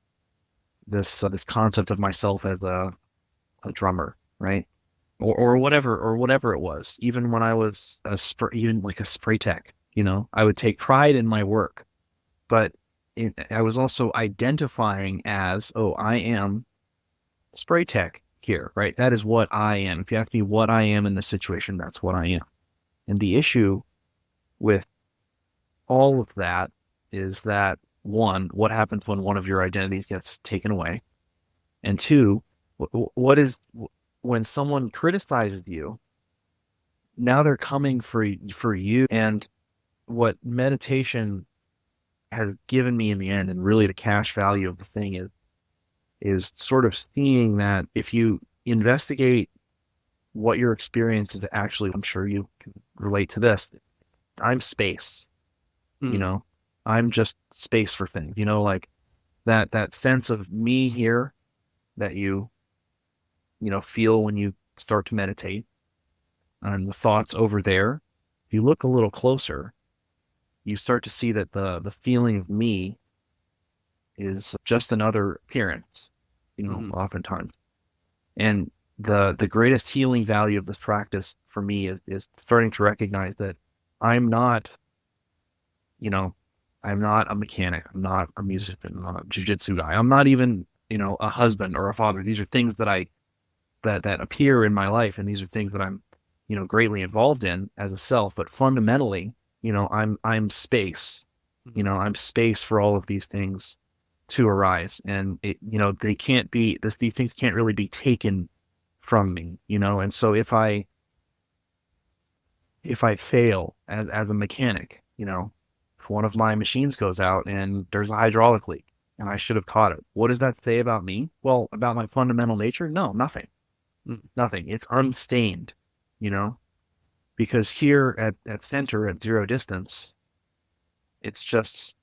this concept of myself as a drummer, right? Or whatever it was. Even when I was even like a spray tech, I would take pride in my work, but I was also identifying as, I am spray tech here, right? That is what I am. If you ask me what I am in this situation, that's what I am. And the issue with all of that is that, one, what happens when one of your identities gets taken away? And two, when someone criticizes you, now they're coming for you. And what meditation has given me in the end, and really the cash value of the thing is sort of seeing that if you investigate what your experience is actually, I'm sure you can relate to this. I'm space, I'm just space for things, like that sense of me here that you feel when you start to meditate, and the thoughts over there if you look a little closer, you start to see that the feeling of me is just another appearance, oftentimes. And the greatest healing value of this practice for me is starting to recognize that I'm not, I'm not a mechanic. I'm not a musician. I'm not a jiu-jitsu guy. I'm not even, a husband or a father. These are things that that appear in my life, and these are things that I'm, greatly involved in as a self. But fundamentally, I'm space. I'm space for all of these things to arise, and they can't be. These things can't really be taken from me, And so if I fail as a mechanic, if one of my machines goes out and there's a hydraulic leak and I should have caught it, what does that say about me? Well, about my fundamental nature? No, nothing. Nothing. It's unstained, because here at center, at zero distance, it's just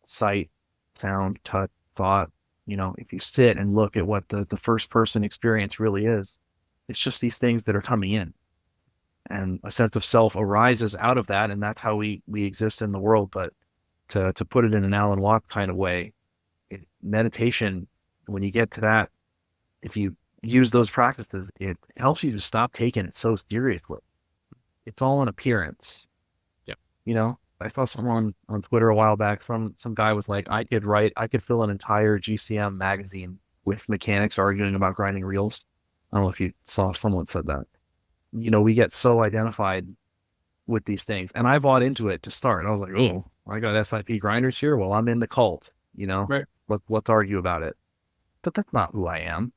sight, sound, touch, thought. If you sit and look at what the first person experience really is, it's just these things that are coming in. And a sense of self arises out of that, and that's how we exist in the world. But to put it in an Alan Watts kind of way, meditation, when you get to that, if you use those practices, it helps you to stop taking it so seriously. It's all an appearance. Yeah. I saw someone on Twitter a while back, some guy was like, I could fill an entire GCM magazine with mechanics arguing about grinding reels. I don't know if you saw someone said that. We get so identified with these things. And I bought into it to start. I was like, oh, I got SIP grinders here. Well, I'm in the cult, Right. Let's argue about it. But that's not who I am,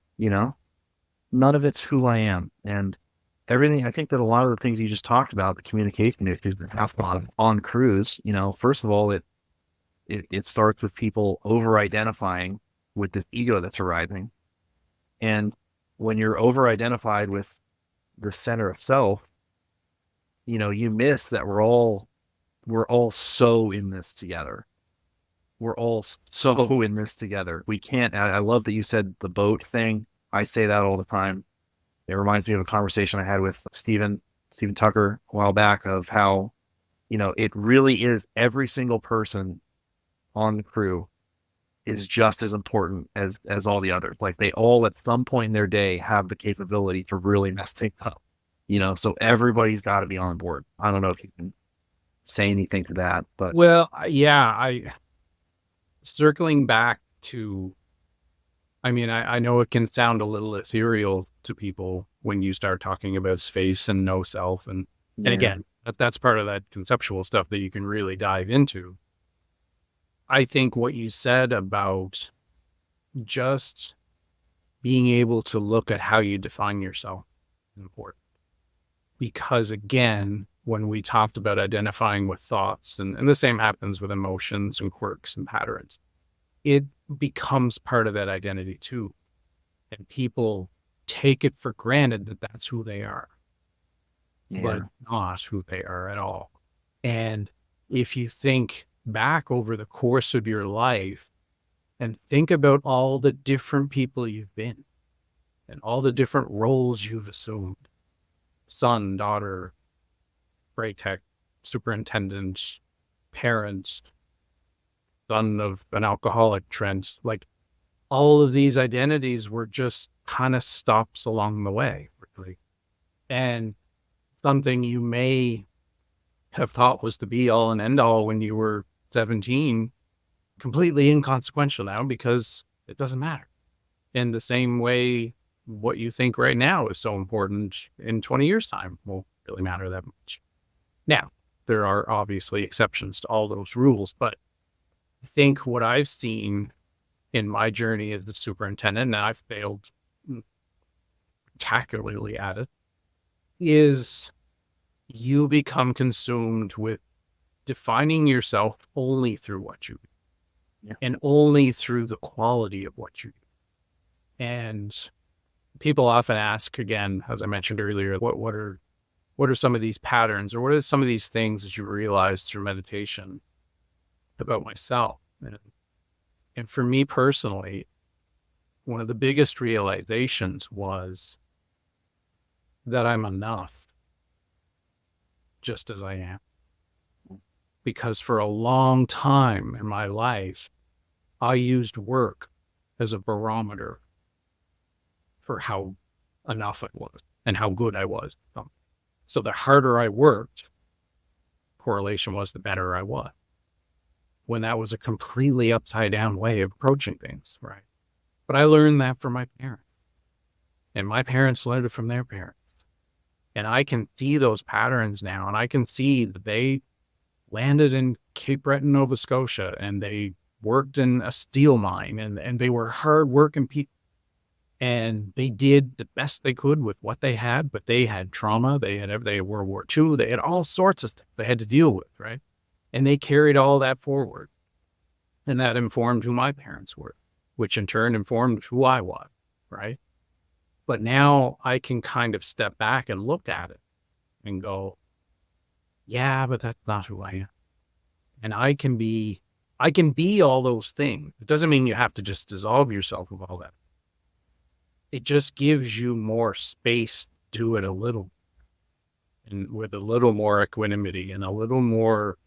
None of it's who I am. And everything, I think that a lot of the things you just talked about, the communication issues that happen on crews, first of all, it starts with people over-identifying with this ego that's arising. And when you're over-identified with the center of self, you miss that we're all so in this together. We're all so in this together. We can't, I love that you said the boat thing. I say that all the time. It reminds me of a conversation I had with Stephen Tucker a while back of how, it really is every single person on the crew is just as important as all the others. Like they all at some point in their day have the capability to really mess things up, so everybody's got to be on board. I don't know if you can say anything to that, but. Well, yeah, circling back to, I know it can sound a little ethereal to people when you start talking about space and no self. And again, that's part of that conceptual stuff that you can really dive into. I think what you said about just being able to look at how you define yourself is important. Because again, when we talked about identifying with thoughts, and the same happens with emotions and quirks and patterns, it becomes part of that identity too. And people take it for granted that that's who they are, but not who they are at all. And if you think back over the course of your life and think about all the different people you've been and all the different roles you've assumed, son, daughter, brake tech, superintendent, parents, son of an alcoholic, Trent, like all of these identities were just kind of stops along the way, really. And something you may have thought was the be all and end all when you were 17, completely inconsequential now because it doesn't matter. In the same way, what you think right now is so important in 20 years' time won't really matter that much. Now, there are obviously exceptions to all those rules, but I think what I've seen in my journey as a superintendent, and I've failed spectacularly at it, is you become consumed with defining yourself only through what you do and only through the quality of what you do. And people often ask, again, as I mentioned earlier, what are some of these patterns or what are some of these things that you realize through meditation about myself? And for me personally, one of the biggest realizations was that I'm enough. just as I am. Because for a long time in my life, I used work as a barometer for how enough I was and how good I was. So the harder I worked, correlation was the better I was. When that was a completely upside down way of approaching things, right? But I learned that from my parents. And my parents learned it from their parents. And I can see those patterns now, and I can see that they landed in Cape Breton, Nova Scotia, and they worked in a steel mine, and they were hard-working people. And they did the best they could with what they had, but they had trauma. They had World War II. They had all sorts of things they had to deal with, right? And they carried all that forward. And that informed who my parents were, which in turn informed who I was, right? But now I can kind of step back and look at it and go, yeah, but that's not who I am. And I can be all those things. It doesn't mean you have to just dissolve yourself of all that. It just gives you more space to do it a little, and with a little more equanimity and a little more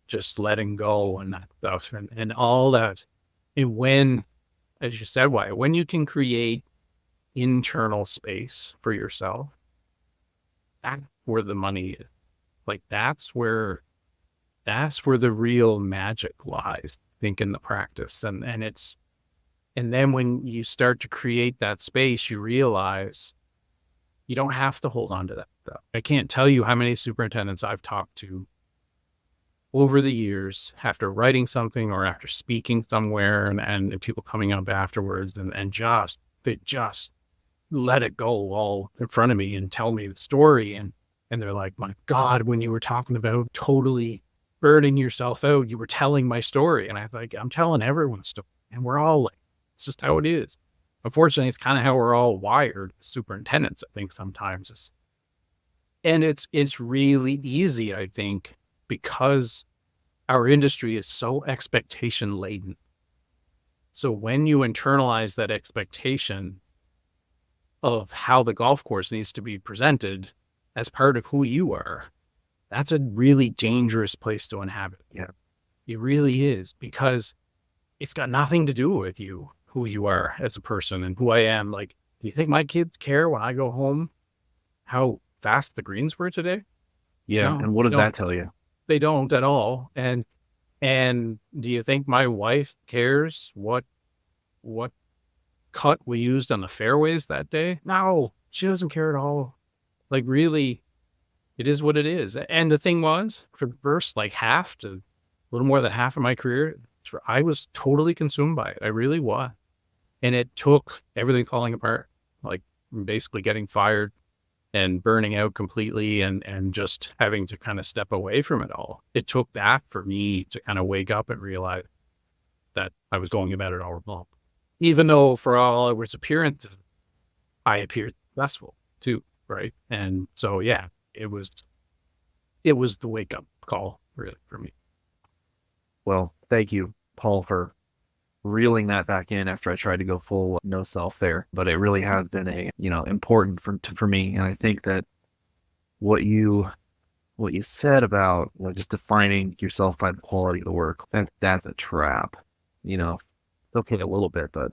just letting go and that stuff and all that. And when, as you said, Wyatt, when you can create internal space for yourself, that's where the money is. Like that's where the real magic lies, I think, in the practice. And then when you start to create that space, you realize you don't have to hold on to that stuff. I can't tell you how many superintendents I've talked to over the years after writing something or after speaking somewhere and people coming up afterwards and they just let it go all in front of me and tell me the story. And they're like, my God, when you were talking about totally burning yourself out, you were telling my story. And I'm telling everyone's story. And we're all like, it's just how it is. Unfortunately, it's kind of how we're all wired as superintendents, I think, sometimes. And it's really easy, I think, because our industry is so expectation laden. So when you internalize that expectation of how the golf course needs to be presented as part of who you are, that's a really dangerous place to inhabit. Yeah, it really is, because it's got nothing to do with you, who you are as a person and who I am. Like, do you think my kids care when I go home how fast the greens were today? yeah. No, And what does that tell you? They don't at all. And do you think my wife cares what cut we used on the fairways that day? No, she doesn't care at all. Like, really, it is what it is. And the thing was, for the first half to a little more than half of my career, I was totally consumed by it. I really was. And it took everything falling apart, like basically getting fired and burning out completely and just having to kind of step away from it all. It took that for me to kind of wake up and realize that I was going about it all wrong. Even though for all its appearances, I appeared successful too, right? And so, yeah, it was the wake up call really for me. Well, thank you, Paul, for reeling that back in after I tried to go full no self there. But it really has been important for me. And I think that what you said about just defining yourself by the quality of the work, that's a trap. Okay, a little bit, but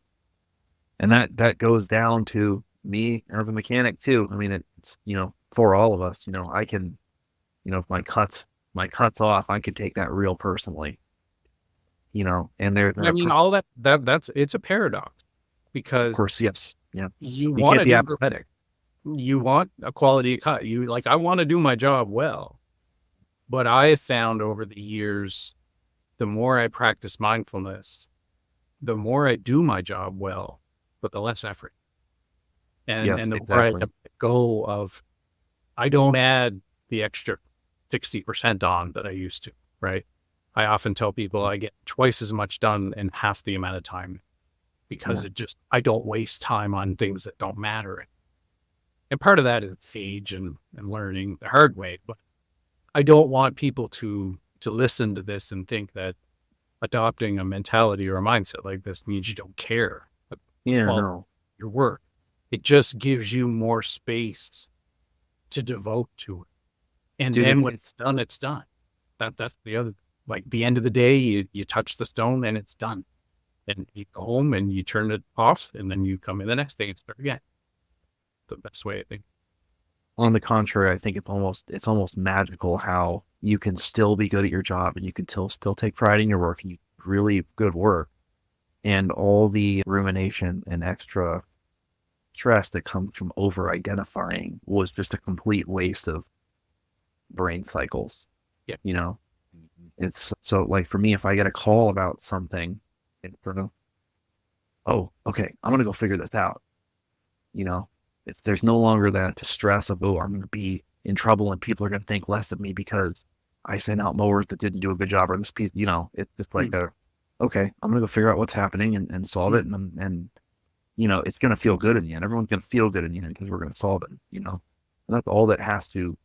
and that goes down to me as a mechanic too. I mean, it's for all of us. I can, if my cuts off, I could take that real personally. And all that's it's a paradox, because of course, yes, yeah, you can't be apathetic. You want a quality cut. I want to do my job well, but I have found over the years, the more I practice mindfulness, the more I do my job well, but the less effort. And the more I let go of, I don't add the extra 60% on that I used to, right? I often tell people I get twice as much done in half the amount of time, because I don't waste time on things that don't matter. And part of that is age and learning the hard way. But I don't want people to listen to this and think that adopting a mentality or a mindset like this means you don't care about your work. It just gives you more space to devote to it. And Dude, then when it's done, it's done. That's the other, like the end of the day, you touch the stone and it's done. And you go home and you turn it off, and then you come in the next day and start again. The best way, I think. On the contrary, I think it's almost magical how you can still be good at your job and you can still take pride in your work and you really good work, and all the rumination and extra stress that comes from over identifying was just a complete waste of brain cycles. Yeah. You know, it's so like for me, if I get a call about something, oh, okay, I'm gonna go figure this out. You know, there's no longer that stress of, oh, I'm going to be in trouble and people are going to think less of me because I sent out mowers that didn't do a good job, or this piece, you know, it's just like okay, I'm going to go figure out what's happening and solve it. And, you know, it's going to feel good in the end. Everyone's going to feel good in the end because we're going to solve it, you know, and that's all that has to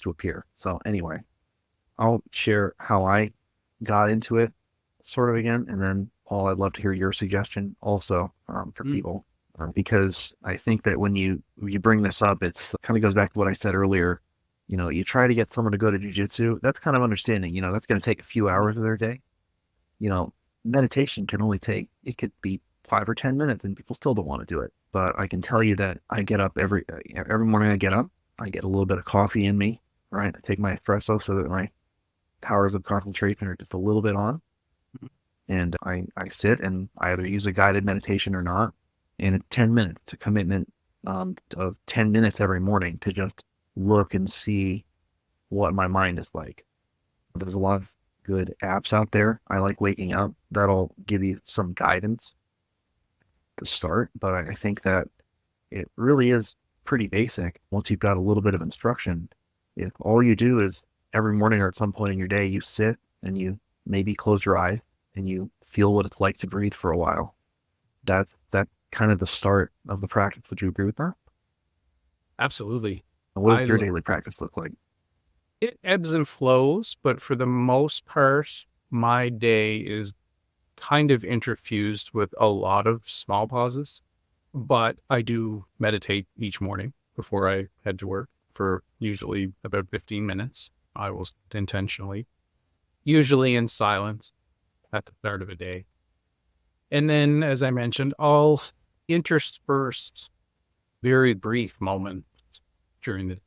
appear. So anyway, I'll share how I got into it sort of again. And then Paul, I'd love to hear your suggestion also for people. Because I think that when you bring this up, it's kind of goes back to what I said earlier. You know, you try to get someone to go to jiu-jitsu. That's kind of understanding. You know, that's going to take a few hours of their day. You know, meditation it could be 5 or 10 minutes, and people still don't want to do it. But I can tell you that I get up every morning. I get up, I get a little bit of coffee in me. Right, I take my espresso so that my powers of concentration are just a little bit on, and I sit and I either use a guided meditation or not. And 10 minutes, a commitment of 10 minutes every morning to just look and see what my mind is like. There's a lot of good apps out there. I like Waking Up. That'll give you some guidance to start. But I think that it really is pretty basic. Once you've got a little bit of instruction, if all you do is every morning or at some point in your day, you sit and you maybe close your eyes and you feel what it's like to breathe for a while. That's kind of the start of the practice. Would you agree with that? Absolutely. And what does your daily practice look like? It ebbs and flows, but for the most part, my day is kind of interfused with a lot of small pauses. But I do meditate each morning before I head to work for usually about 15 minutes. I will intentionally, usually in silence at the start of a day. And then, as I mentioned, I'll intersperse very brief moments during the,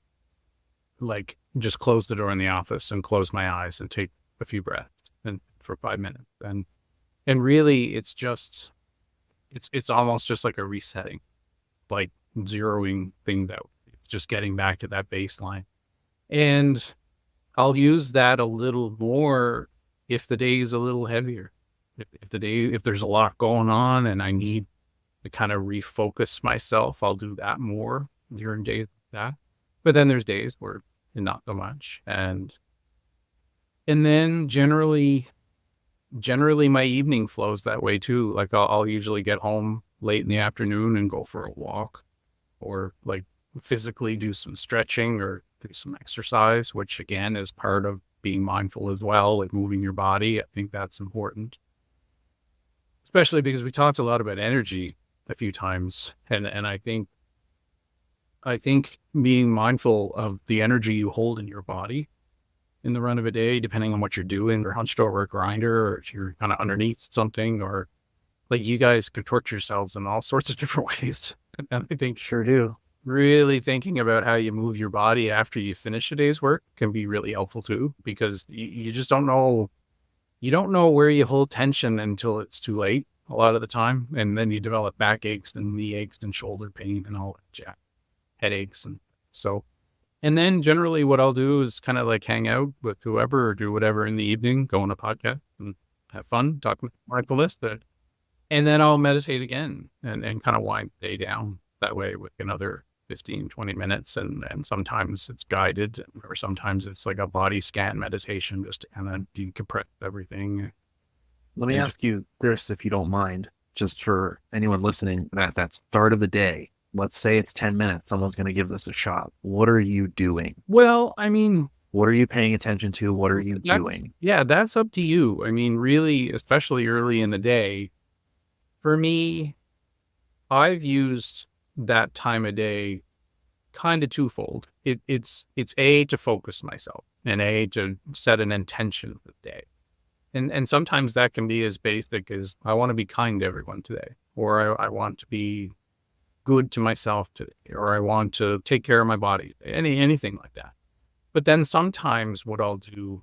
like, just close the door in the office and close my eyes and take a few breaths and for 5 minutes. And really, it's almost just like a resetting, like zeroing things out, just getting back to that baseline. And I'll use that a little more if the day is a little heavier. If there's a lot going on and I need to kind of refocus myself, I'll do that more during days like that. But then there's days where not so much. And then generally my evening flows that way too. Like I'll usually get home late in the afternoon and go for a walk, or like physically do some stretching or do some exercise, which again is part of being mindful as well, like moving your body. I think that's important. Especially because we talked a lot about energy a few times. And I think being mindful of the energy you hold in your body in the run of a day, depending on what you're doing, or hunched over a grinder, or if you're kind of underneath something, or like you guys contort yourselves in all sorts of different ways. And I think Sure do. Really thinking about how you move your body after you finish a day's work can be really helpful too, because you just don't know. You don't know where you hold tension until it's too late a lot of the time. And then you develop back aches and knee aches and shoulder pain and all that, headaches. And then generally what I'll do is kind of like hang out with whoever or do whatever in the evening, go on a podcast and have fun, talk with mindfulness. And then I'll meditate again and kind of wind the day down that way with another 15, 20 minutes. And sometimes it's guided, or sometimes it's like a body scan meditation just to kind of decompress everything. Let me ask you this, if you don't mind, just for anyone listening, that start of the day, let's say it's 10 minutes, someone's going to give this a shot. What are you doing? Well, I mean, what are you paying attention to? What are you doing? Yeah, that's up to you. I mean, really, especially early in the day, for me, I've used that time of day kind of twofold. It's A, to focus myself, and A, to set an intention for the day. And sometimes that can be as basic as, I want to be kind to everyone today, or I want to be good to myself today, or I want to take care of my body, anything like that. But then sometimes what I'll do,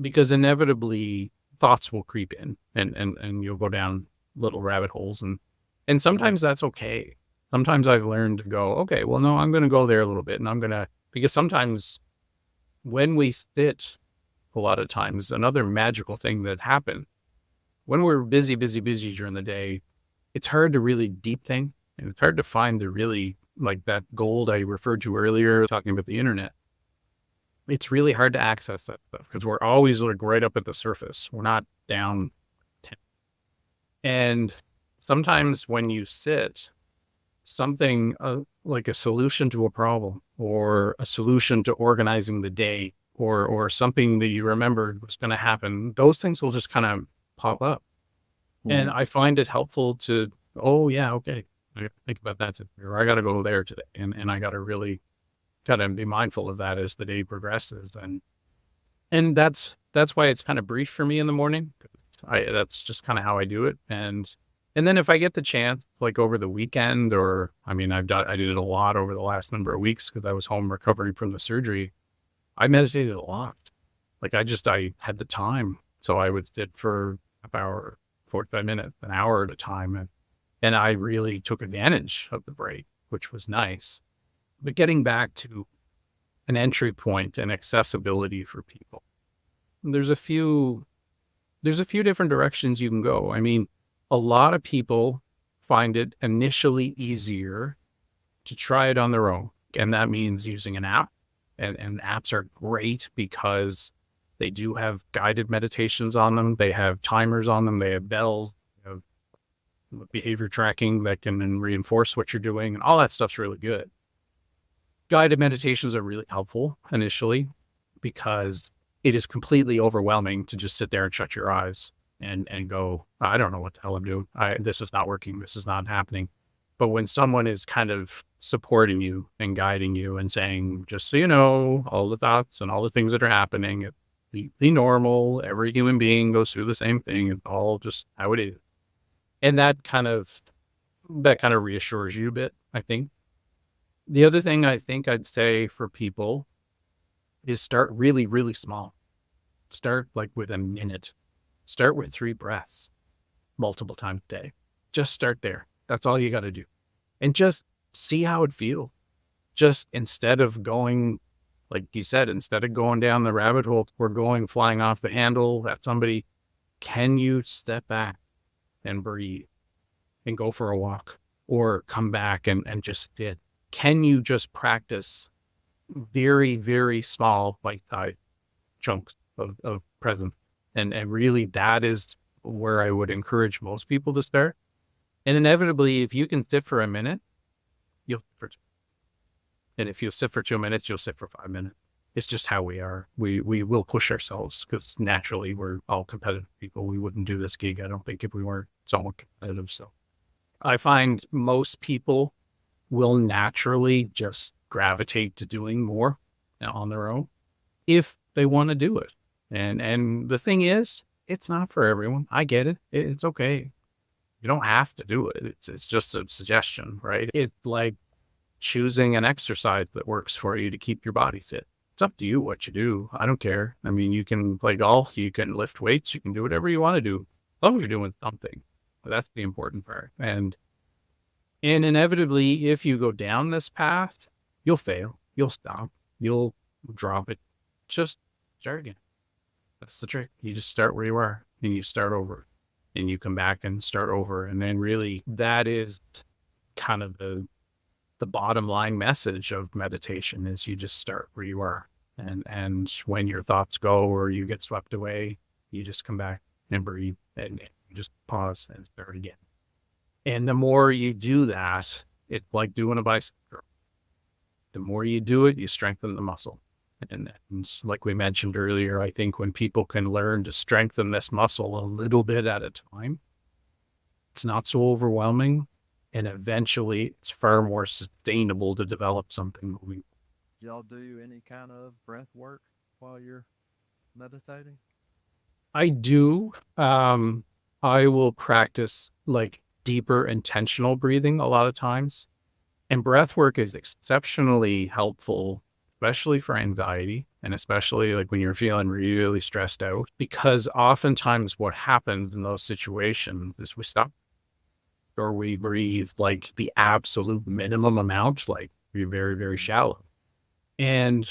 because inevitably thoughts will creep in and you'll go down little rabbit holes, and sometimes that's okay. Sometimes I've learned to go, okay, well, no, I'm going to go there a little bit, and because sometimes when we sit, a lot of times, another magical thing that happens when we're busy during the day, it's hard to really deep think, and it's hard to find the really, like that gold I referred to earlier, talking about the internet. It's really hard to access that stuff because we're always like right up at the surface. We're not down. And sometimes when you sit, something like a solution to a problem, or a solution to organizing the day, or something that you remembered was going to happen, those things will just kind of pop up. And I find it helpful to, oh yeah, okay, I got to think about that today, or I got to go there today, and I got to really kind of be mindful of that as the day progresses. And that's why it's kind of brief for me in the morning. That's just kind of how I do it. And then if I get the chance, like over the weekend, or I did it a lot over the last number of weeks because I was home recovering from the surgery. I meditated a lot. Like I had the time. So I would sit for half hour, 45 minutes, an hour at a time. And I really took advantage of the break, which was nice. But getting back to an entry point and accessibility for people, there's a few different directions you can go. I mean, a lot of people find it initially easier to try it on their own. And that means using an app. And apps are great because they do have guided meditations on them. They have timers on them. They have bells, they have behavior tracking that can then reinforce what you're doing. And all that stuff's really good. Guided meditations are really helpful initially because it is completely overwhelming to just sit there and shut your eyes and go, I don't know what the hell I'm doing. This is not working. This is not happening. But when someone is kind of supporting you and guiding you and saying, just so you know, all the thoughts and all the things that are happening, it's completely normal. Every human being goes through the same thing. It's all just how it is. And that kind of reassures you a bit, I think. The other thing I think I'd say for people is start really, really small. Start like with a minute. Start with 3 breaths multiple times a day. Just start there. That's all you got to do. And just see how it feels. Just instead of going, like you said, instead of going down the rabbit hole, we're going flying off the handle at somebody, can you step back and breathe and go for a walk or come back and just sit? Can you just practice very, very small bite-sized chunks of presence? And really that is where I would encourage most people to start. And inevitably, if you can sit for a minute, you'll sit for 2. And if you sit for 2 minutes, you'll sit for 5 minutes. It's just how we are. We will push ourselves because naturally we're all competitive people. We wouldn't do this gig, I don't think, if we weren't somewhat competitive. So I find most people will naturally just gravitate to doing more on their own if they want to do it. And the thing is, it's not for everyone. I get it. It's okay. You don't have to do it. It's just a suggestion, right? It's like choosing an exercise that works for you to keep your body fit. It's up to you what you do. I don't care. I mean, you can play golf, you can lift weights, you can do whatever you want to do, as long as you're doing something. That's the important part. And inevitably, if you go down this path, you'll fail. You'll stop. You'll drop it. Just start again. That's the trick. You just start where you are and you start over. And you come back and start over. And then really that is kind of the bottom line message of meditation is you just start where you are. And when your thoughts go or you get swept away, you just come back and breathe and you just pause and start again. And the more you do that, it's like doing a bicep curl. The more you do it, you strengthen the muscle. And like we mentioned earlier, I think when people can learn to strengthen this muscle a little bit at a time, it's not so overwhelming And eventually it's far more sustainable to develop something moving. Y'all do any kind of breath work while you're meditating? I do. I will practice like deeper intentional breathing a lot of times. And breath work is exceptionally helpful, especially for anxiety and especially like when you're feeling really stressed out, because oftentimes what happens in those situations is we stop or we breathe like the absolute minimum amount, like we're very, very shallow. And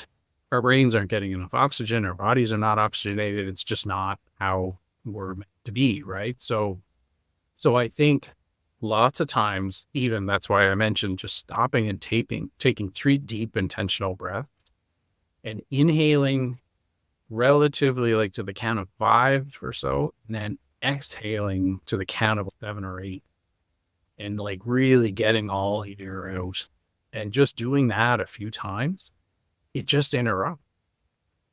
our brains aren't getting enough oxygen, our bodies are not oxygenated. It's just not how we're meant to be, right? So I think lots of times, even that's why I mentioned just stopping and taking 3 deep intentional breaths and inhaling relatively like to the count of 5 or so, and then exhaling to the count of 7 or 8, and like really getting all the air out and just doing that a few times, it just interrupts.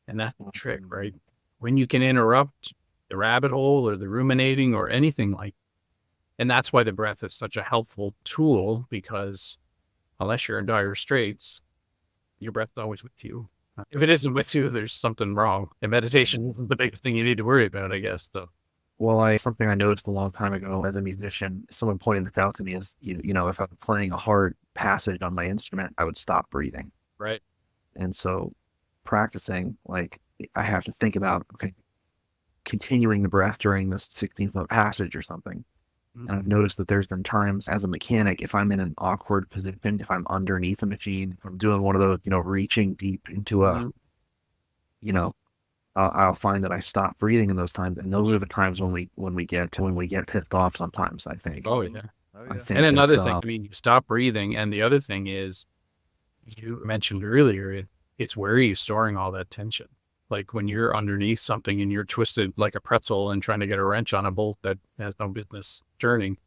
And that's the trick, right? When you can interrupt the rabbit hole or the ruminating or anything like, and that's why the breath is such a helpful tool, because unless you're in dire straits, your breath's always with you. If it isn't with you, there's something wrong. And meditation isn't the biggest thing you need to worry about, I guess. So, Well, something I noticed a long time ago as a musician, someone pointed this out to me is, you know, if I'm playing a hard passage on my instrument, I would stop breathing. right. And so practicing, like, I have to think about, okay, continuing the breath during this 16th note passage or something. And I've noticed that there's been times as a mechanic, if I'm in an awkward position, if I'm underneath a machine, if I'm doing one of those, you know, reaching deep into a, you know, I'll find that I stop breathing in those times. And those are the times when we get pissed off sometimes, I think. Oh, yeah. Oh, I yeah. think And another that's, thing, I mean, you stop breathing. And the other thing is, you mentioned earlier, it's where are you storing all that tension? Like when you're underneath something and you're twisted like a pretzel and trying to get a wrench on a bolt that has no business turning,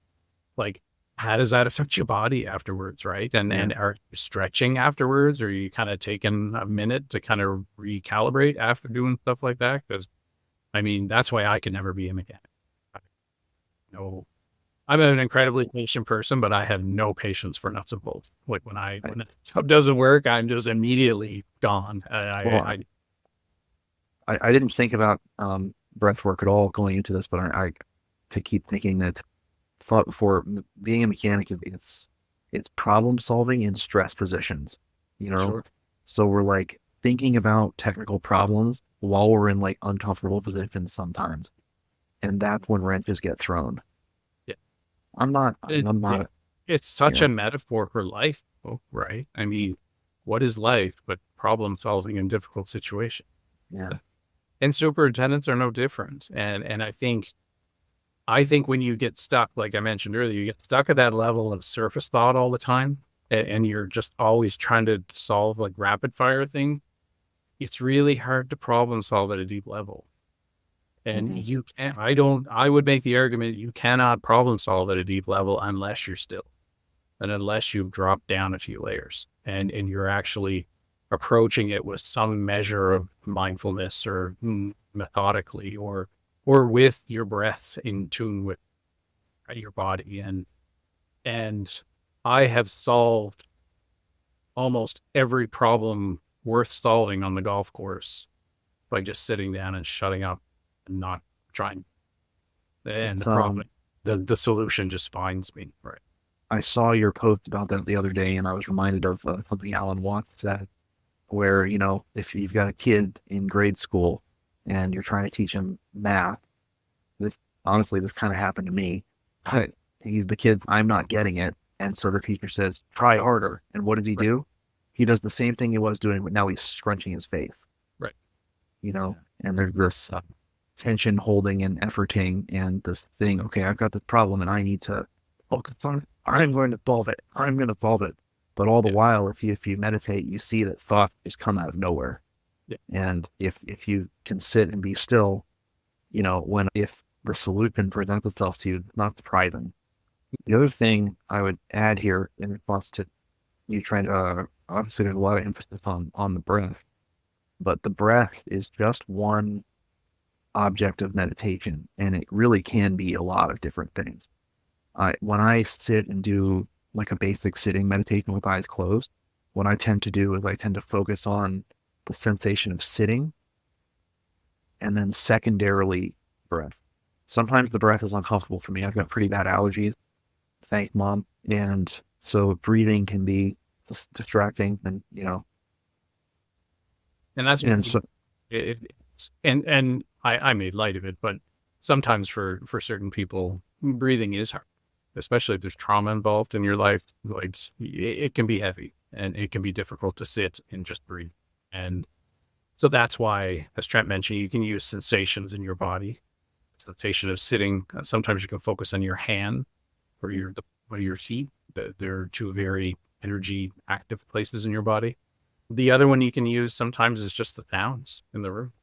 like how does that affect your body afterwards, right? And are you stretching afterwards, or are you kind of taking a minute to kind of recalibrate after doing stuff like that? Because I mean, that's why I could never be a mechanic. No, I'm an incredibly patient person, but I have no patience for nuts and bolts. Like when the job doesn't work, I'm just immediately gone. I didn't think about breath work at all going into this, but I keep thinking that thought before being a mechanic, it's problem solving in stress positions, you know? Sure. So we're like thinking about technical problems while we're in like uncomfortable positions sometimes. And that's when wrenches get thrown. Yeah. I'm not. It's such a metaphor for life, right? I mean, what is life but problem solving in difficult situations? Yeah. And superintendents are no different. And I think when you get stuck, like I mentioned earlier, you get stuck at that level of surface thought all the time, and you're just always trying to solve like rapid fire thing. It's really hard to problem solve at a deep level. And you can't, I would make the argument you cannot problem solve at a deep level unless you're still, and unless you've dropped down a few layers and you're actually approaching it with some measure of mindfulness or methodically or with your breath in tune with your body. And I have solved almost every problem worth solving on the golf course by just sitting down and shutting up and not trying. And the solution just finds me. Right. I saw your post about that the other day, and I was reminded of something Alan Watts said, where, you know, if you've got a kid in grade school and you're trying to teach him math, this kind of happened to me. He's the kid, I'm not getting it. And so the teacher says, try harder. And what does he do? He does the same thing he was doing, but now he's scrunching his face. Right. You know, and there's this tension holding and efforting and this thing, okay, I've got this problem and I need to focus on it. I'm going to solve it. I'm going to solve it. But all the while, if you meditate, you see that thought just come out of nowhere. Yeah. And if you can sit and be still, you know, if the solution presents itself to you, not surprising. The other thing I would add here in response to you trying to, obviously there's a lot of emphasis on the breath, but the breath is just one object of meditation, and it really can be a lot of different things. When I sit and do like a basic sitting meditation with eyes closed, what I tend to do is I tend to focus on the sensation of sitting, and then secondarily breath. Sometimes the breath is uncomfortable for me. I've got pretty bad allergies, thank mom. And so breathing can be distracting, and And that's and so and I made light of it, but sometimes for certain people, breathing is hard, especially if there's trauma involved in your life. Like it can be heavy and it can be difficult to sit and just breathe. And so that's why, as Trent mentioned, you can use sensations in your body. Sensation of sitting. Sometimes you can focus on your hand or your feet. They're two very energy active places in your body. The other one you can use sometimes is just the sounds in the room.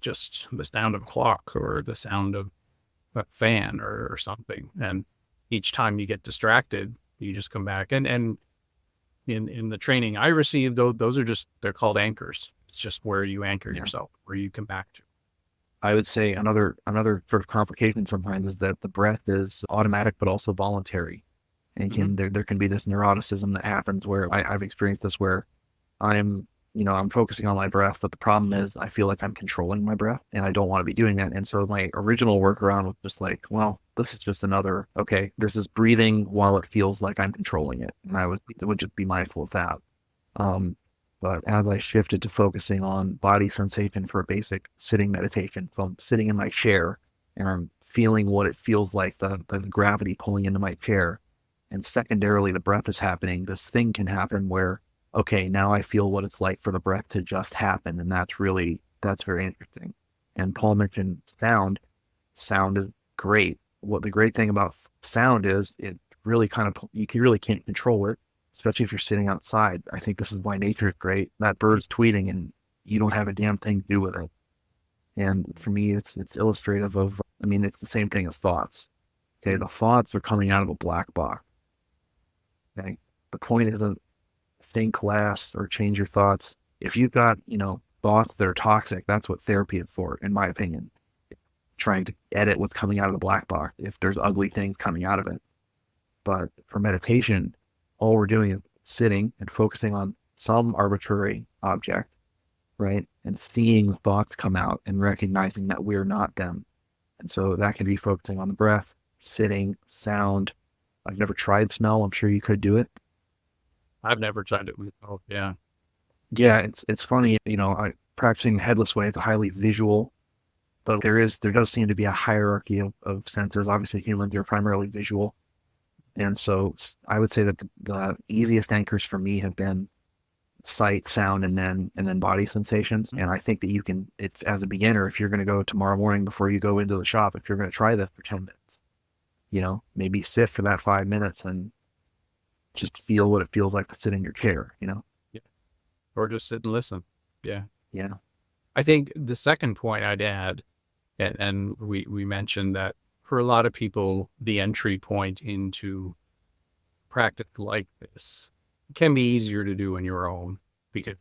Just the sound of a clock or the sound of a fan or something. And each time you get distracted, you just come back. And in the training I received, those are they're called anchors. It's just where you anchor yourself, where you come back to. I would say another sort of complication sometimes is that the breath is automatic but also voluntary. And there can be this neuroticism that happens where I've experienced this, where I'm focusing on my breath, but the problem is I feel like I'm controlling my breath and I don't want to be doing that. And so my original workaround was just like, well, this is just this is breathing while it feels like I'm controlling it. And it would just be mindful of that. But as I shifted to focusing on body sensation for a basic sitting meditation, so I'm sitting in my chair and I'm feeling what it feels like, the gravity pulling into my chair. And secondarily, the breath is happening. This thing can happen where, okay, now I feel what it's like for the breath to just happen. And that's very interesting. And Paul mentioned sound. Sound is great. What the great thing about sound is it really you really can't control it, especially if you're sitting outside. I think this is why nature is great. That bird's tweeting and you don't have a damn thing to do with it. And for me, it's illustrative of, it's the same thing as thoughts. Okay, the thoughts are coming out of a black box. Okay, the point isn't think less or change your thoughts. If you've got, thoughts that are toxic, that's what therapy is for, in my opinion. Trying to edit what's coming out of the black box if there's ugly things coming out of it. But for meditation, all we're doing is sitting and focusing on some arbitrary object, right? And seeing the thoughts come out and recognizing that we're not them. And so that can be focusing on the breath, sitting, sound. I've never tried smell. I'm sure you could do it. I've never tried it myself. Yeah. Yeah, it's funny, practicing the headless way, it's highly visual, but there does seem to be a hierarchy of senses. Obviously, humans are primarily visual. And so I would say that the easiest anchors for me have been sight, sound, and then body sensations. And I think that it's as a beginner, if you're going to go tomorrow morning before you go into the shop, if you're going to try this for 10 minutes, maybe sit for that 5 minutes and just feel what it feels like to sit in your chair, Yeah. Or just sit and listen. Yeah. Yeah. I think the second point I'd add, and we mentioned that for a lot of people, the entry point into practice like this can be easier to do on your own because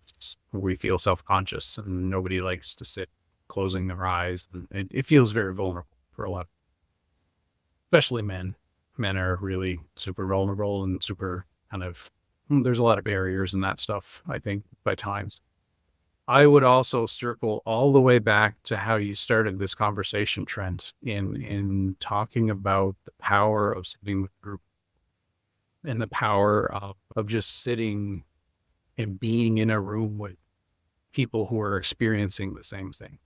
we feel self-conscious and nobody likes to sit closing their eyes. And it feels very vulnerable for a lot, especially men. Men are really super vulnerable and super there's a lot of barriers and that stuff, I think, by times. I would also circle all the way back to how you started this conversation, Trent, in talking about the power of sitting with a group and the power of just sitting and being in a room with people who are experiencing the same thing.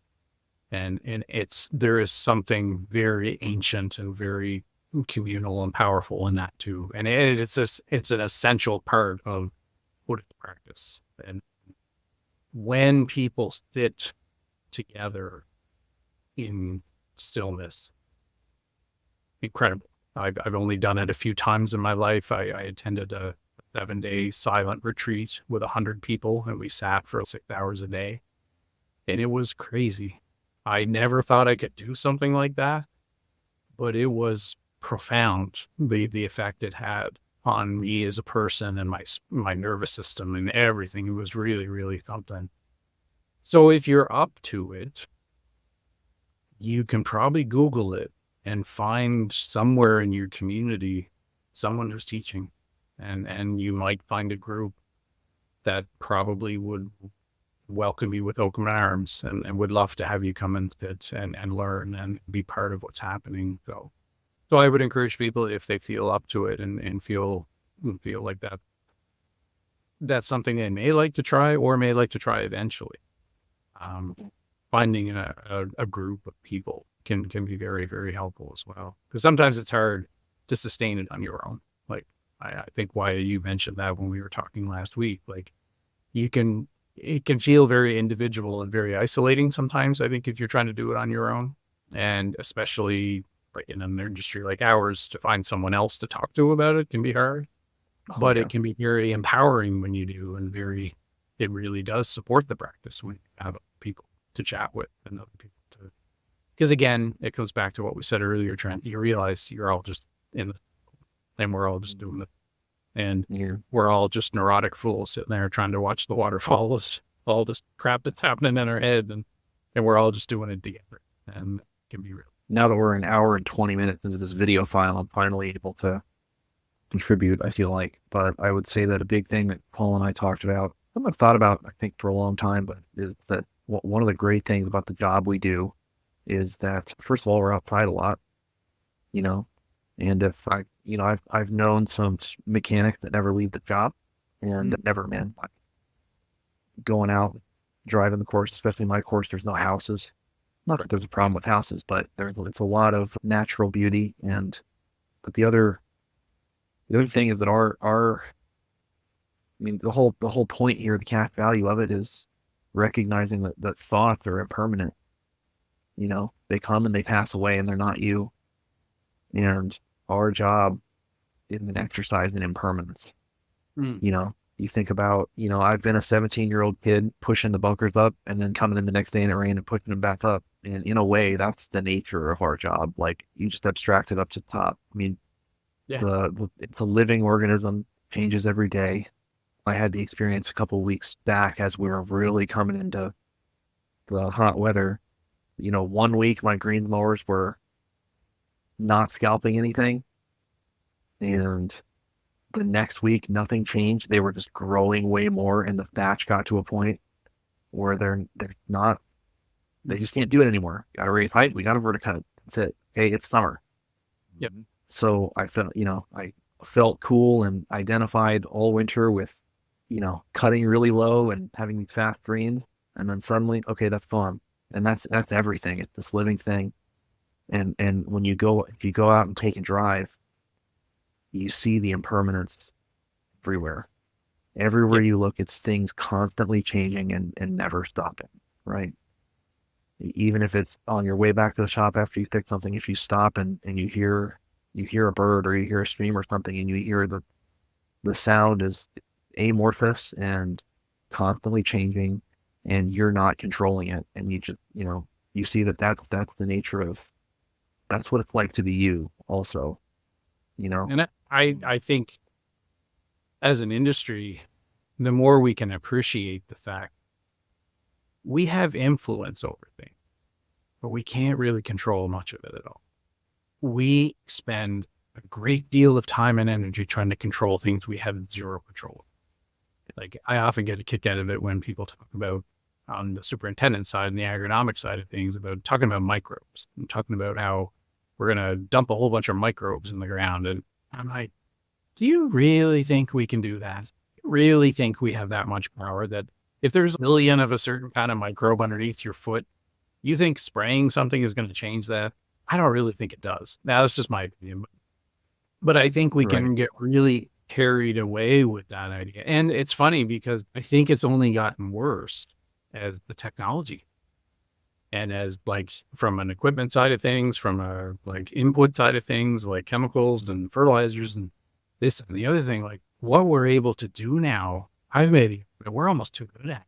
And there is something very ancient and very communal and powerful in that too. And it's an essential part of Buddhist practice. And when people sit together in stillness, incredible. I've only done it a few times in my life. I attended a 7-day silent retreat with 100 people, and we sat for 6 hours a day, and it was crazy. I never thought I could do something like that, but it was profound, the effect it had on me as a person and my nervous system and everything. It was really, really something. So if you're up to it, you can probably Google it and find somewhere in your community someone who's teaching, and you might find a group that probably would welcome you with open arms and would love to have you come and sit and learn and be part of what's happening. So I would encourage people, if they feel up to it and feel like that's something they may like to try or may like to try eventually. Finding a group of people can be very, very helpful as well. Because sometimes it's hard to sustain it on your own. Like I think Wyatt, you mentioned that when we were talking last week. Like it can feel very individual and very isolating sometimes, I think, if you're trying to do it on your own. And especially like in an industry like ours, to find someone else to talk to about it can be hard. But it can be very empowering when you do, and it really does support the practice when you have people to chat with and other people to, because again, it goes back to what we said earlier, Trent. You realize you're all just in it, and we're all just doing it. And we're all just neurotic fools sitting there trying to watch the waterfalls, all this crap that's happening in our head, and we're all just doing it together. And it can be real. Now that we're an hour and 20 minutes into this video file, I'm finally able to contribute, I feel like. But I would say that a big thing that Paul and I talked about, I've thought about, I think, for a long time, but is that one of the great things about the job we do is that, first of all, we're outside a lot, and if I've known some mechanics that never leave the job, and never, man, going out, driving the course, especially my course, there's no houses. Not that there's a problem with houses, but it's a lot of natural beauty. But the other thing is that the whole point here, the cash value of it, is recognizing that thoughts are impermanent. They come and they pass away, and they're not you. And our job is an exercise in impermanence. You think about, I've been a 17-year-old kid pushing the bunkers up and then coming in the next day in it rain and pushing them back up. And in a way, that's the nature of our job. Like, you just abstract it up to the top. It's a living organism, changes every day. I had the experience a couple of weeks back as we were really coming into the hot weather. 1 week my green mowers were not scalping anything, and the next week nothing changed. They were just growing way more, and the thatch got to a point where they just can't do it anymore. Got to raise height. We got to verticut. That's it. Okay, it's summer. Yep. So I felt cool and identified all winter with, cutting really low and having these fast greens, and then suddenly, okay, that's gone. And that's everything. It's this living thing. And if you go out and take a drive, you see the impermanence everywhere. Everywhere you look, it's things constantly changing and never stopping, right? Even if it's on your way back to the shop after you fix something, if you stop and you hear a bird or you hear a stream or something, and you hear the sound is amorphous and constantly changing, and you're not controlling it, and you just you see that's the nature of, that's what it's like to be you also, And I think as an industry, the more we can appreciate the fact we have influence over things, but we can't really control much of it at all. We spend a great deal of time and energy trying to control things we have zero control over. Like, I often get a kick out of it when people talk about, on the superintendent side and the agronomic side of things, about talking about microbes and talking about how we're going to dump a whole bunch of microbes in the ground. And I'm like, do you really think we can do that? Really think we have that much power that if there's a million of a certain kind of microbe underneath your foot, you think spraying something is going to change that? I don't really think it does. Now, that's just my opinion. But I think we can get really carried away with that idea. And it's funny because I think it's only gotten worse as the technology, and as, like, from an equipment side of things, from a input side of things, like chemicals and fertilizers and this and the other thing, like what we're able to do now, we're almost too good at.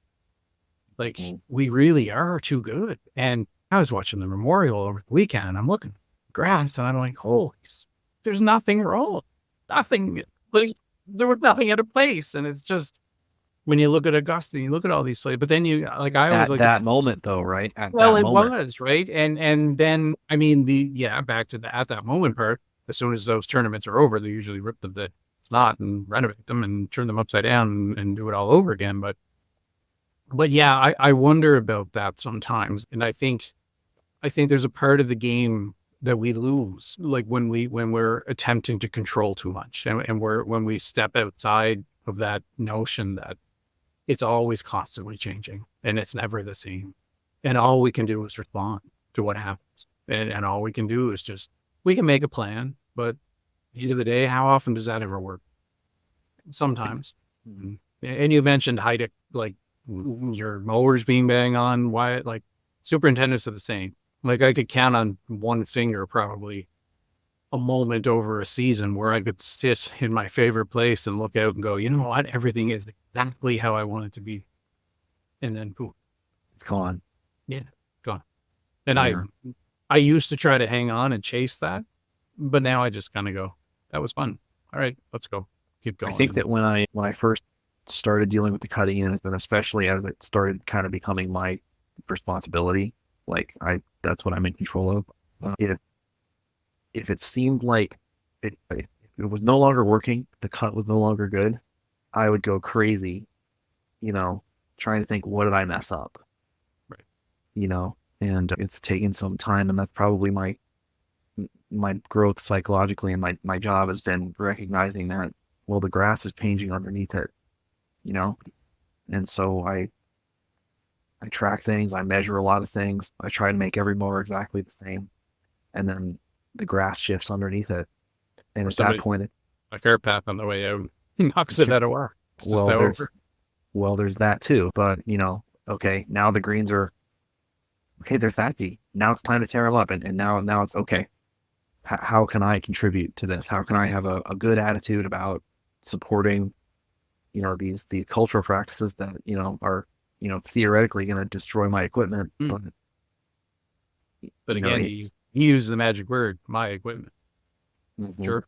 Like, we really are too good. And I was watching the memorial over the weekend, and I'm looking at grass, and I'm like, holy, there's nothing wrong. Nothing. There was nothing out of place. And it's just, when you look at Augusta, you look at all these places, but then that moment though, right? Was, right? And then, back to the, at that moment part, as soon as those tournaments are over, they usually rip the slot and renovate them and turn them upside down and do it all over again. But yeah, I wonder about that sometimes. And I think there's a part of the game that we lose, like when we're attempting to control too much, and when we step outside of that notion that it's always constantly changing and it's never the same. And all we can do is respond to what happens. And all we can do is we can make a plan, but at the end of the day, how often does that ever work? Sometimes. Mm-hmm. And you mentioned Heidek, like your mowers being bang on, Wyatt, like superintendents are the same. Like I could count on one finger probably a moment over a season where I could sit in my favorite place and look out and go, you know what, everything is exactly how I want it to be. And then poof. It's gone. Yeah, gone. And Yeah. I used to try to hang on and chase that, but now I just kind of go, that was fun. All right, let's go. Keep going. I think that when I first started dealing with the cutting unit, and especially as it started kind of becoming my responsibility, like that's what I'm in control of. If it seemed like it was no longer working, the cut was no longer good, I would go crazy, trying to think, what did I mess up? Right. And it's taken some time, and that's probably my growth psychologically, and my job has been recognizing that, well, the grass is changing underneath it, and so I track things, I measure a lot of things, I try to make every mower exactly the same, and then the grass shifts underneath it, and at that point, a car path on the way out knocks it out of work. Well, there's that too, but okay, now the greens are okay, they're fatty. Now it's time to tear them up, and now it's okay. How can I contribute to this? How can I have a good attitude about supporting, the cultural practices that are theoretically going to destroy my equipment, but again, he used the magic word, my equipment. Mm-hmm. Sure.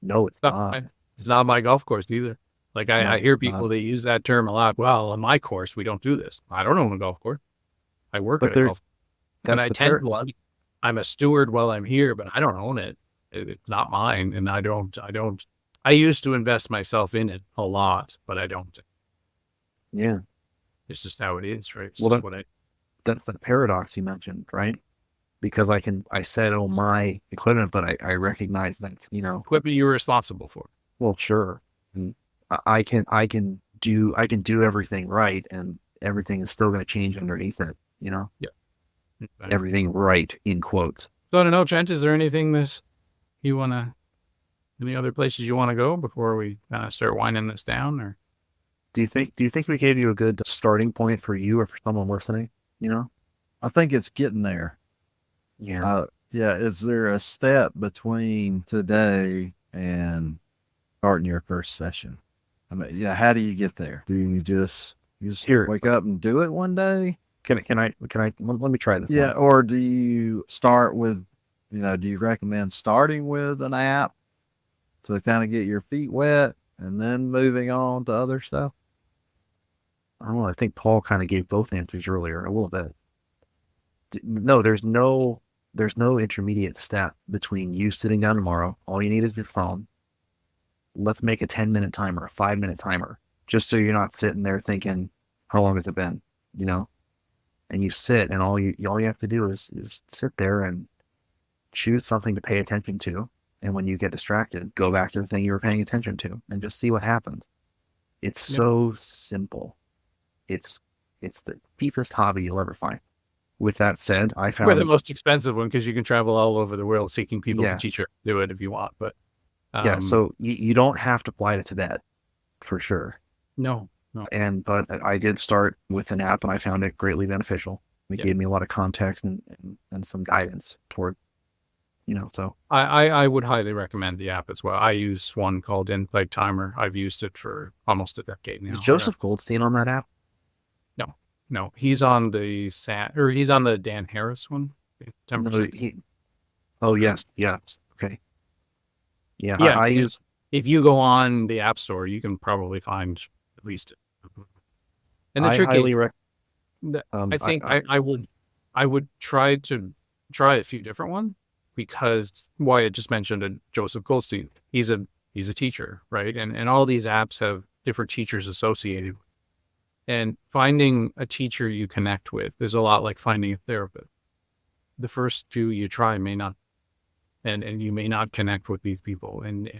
No, it's not. It's not my golf course either. Like I hear people that use that term a lot. Well, on my course, we don't do this. I don't own a golf course. I work at a golf course. And I tend to, I'm a steward while I'm here, but I don't own it. It's not mine. And I used to invest myself in it a lot, but I don't. Yeah. It's just how it is, right? That's the paradox you mentioned, right? Because I said, oh, my equipment, but I recognize that, equipment you're responsible for. Well, sure. And I can do everything right, and everything is still going to change underneath it, Yeah. Exactly. Everything right, in quotes. So I don't know, Trent, is there anything that you want to, any other places you want to go before we kind of start winding this down? Or do you think we gave you a good starting point for you or for someone listening? I think it's getting there. Yeah. Is there a step between today and starting your first session? I mean, how do you get there? Do you just wake up and do it one day? Can I let me try this. Yeah. Or do you start with, do you recommend starting with an app to kind of get your feet wet and then moving on to other stuff? I don't know. I think Paul kind of gave both answers earlier a little bit. No, there's no intermediate step between you sitting down tomorrow. All you need is your phone. Let's make a 10-minute timer, a 5-minute timer, just so you're not sitting there thinking, how long has it been? And you sit, and all you have to do is sit there and choose something to pay attention to. And when you get distracted, go back to the thing you were paying attention to and just see what happens. It's so simple. It's the cheapest hobby you'll ever find. With that said, I found... We're the most expensive one because you can travel all over the world seeking people to teach you to do it if you want. But so you don't have to fly to Tibet, for sure. No. But I did start with an app, and I found it greatly beneficial. It gave me a lot of context and some guidance toward, so. I would highly recommend the app as well. I use one called In-Play Timer. I've used it for almost a decade now. Is Joseph Goldstein on that app? No, he's on the Dan Harris one. Yes. Okay. Yeah. I use. If you go on the App Store, you can probably find at least. And the tricky, I think I would try a few different ones because Wyatt just mentioned Joseph Goldstein. He's a teacher, right? And all these apps have different teachers associated. And finding a teacher you connect with is a lot like finding a therapist. The first few you try may not, and you may not connect with these people. And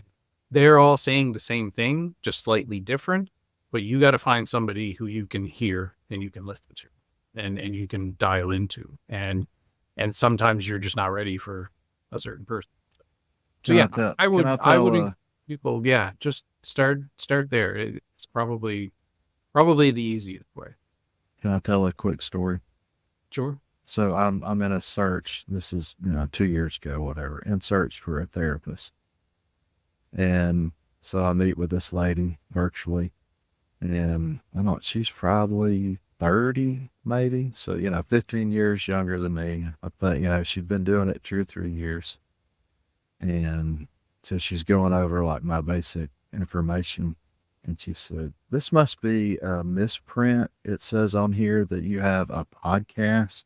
they're all saying the same thing, just slightly different, but you got to find somebody who you can hear and you can listen to and you can dial into. And sometimes you're just not ready for a certain person. So I would encourage people, just start there. It's probably the easiest way. Can I tell a quick story? Sure. So I'm in a search. This is 2 years ago, whatever, in search for a therapist. And so I meet with this lady virtually, and she's probably 30 maybe. So, 15 years younger than me. I think, she's been doing it 2 or 3 years. And so she's going over like my basic information. And she said, "This must be a misprint. It says on here that you have a podcast."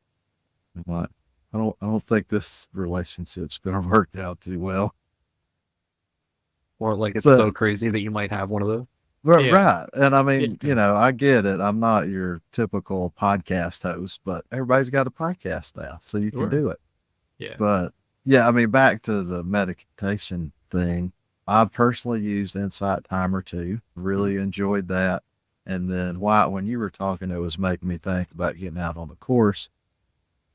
I'm like, I don't think this relationship's going to work out too well. Or like it's so crazy that you might have one of those. Right. And I mean, I get it. I'm not your typical podcast host, but everybody's got a podcast now, so you can do it. Yeah. But I mean, back to the meditation thing. I've personally used Insight Timer too. Really enjoyed that. And then Wyatt, when you were talking, it was making me think about getting out on the course.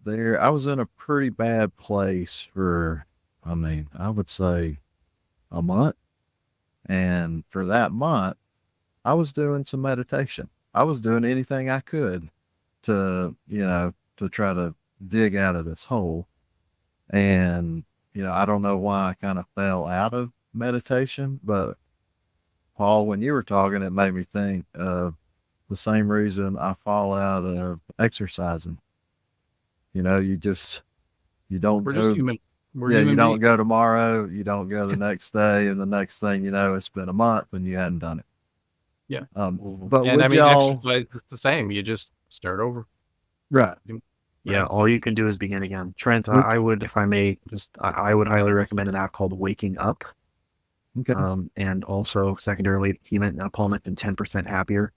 I was in a pretty bad place for, I would say a month. And for that month, I was doing some meditation. I was doing anything I could to try to dig out of this hole. And, I don't know why I kind of fell out of meditation, but Paul, when you were talking, it made me think of the same reason I fall out of exercising. You don't We're go, just human. you don't go tomorrow, you don't go the next day, and the next thing you know, it's been a month and you hadn't done it. Yeah. But exercise is the same. You just start over. Right. Yeah, all you can do is begin again. Trent, I would, if I may, I would highly recommend an app called Waking Up. Okay. And also, secondarily, Paul mentioned 10% Happier.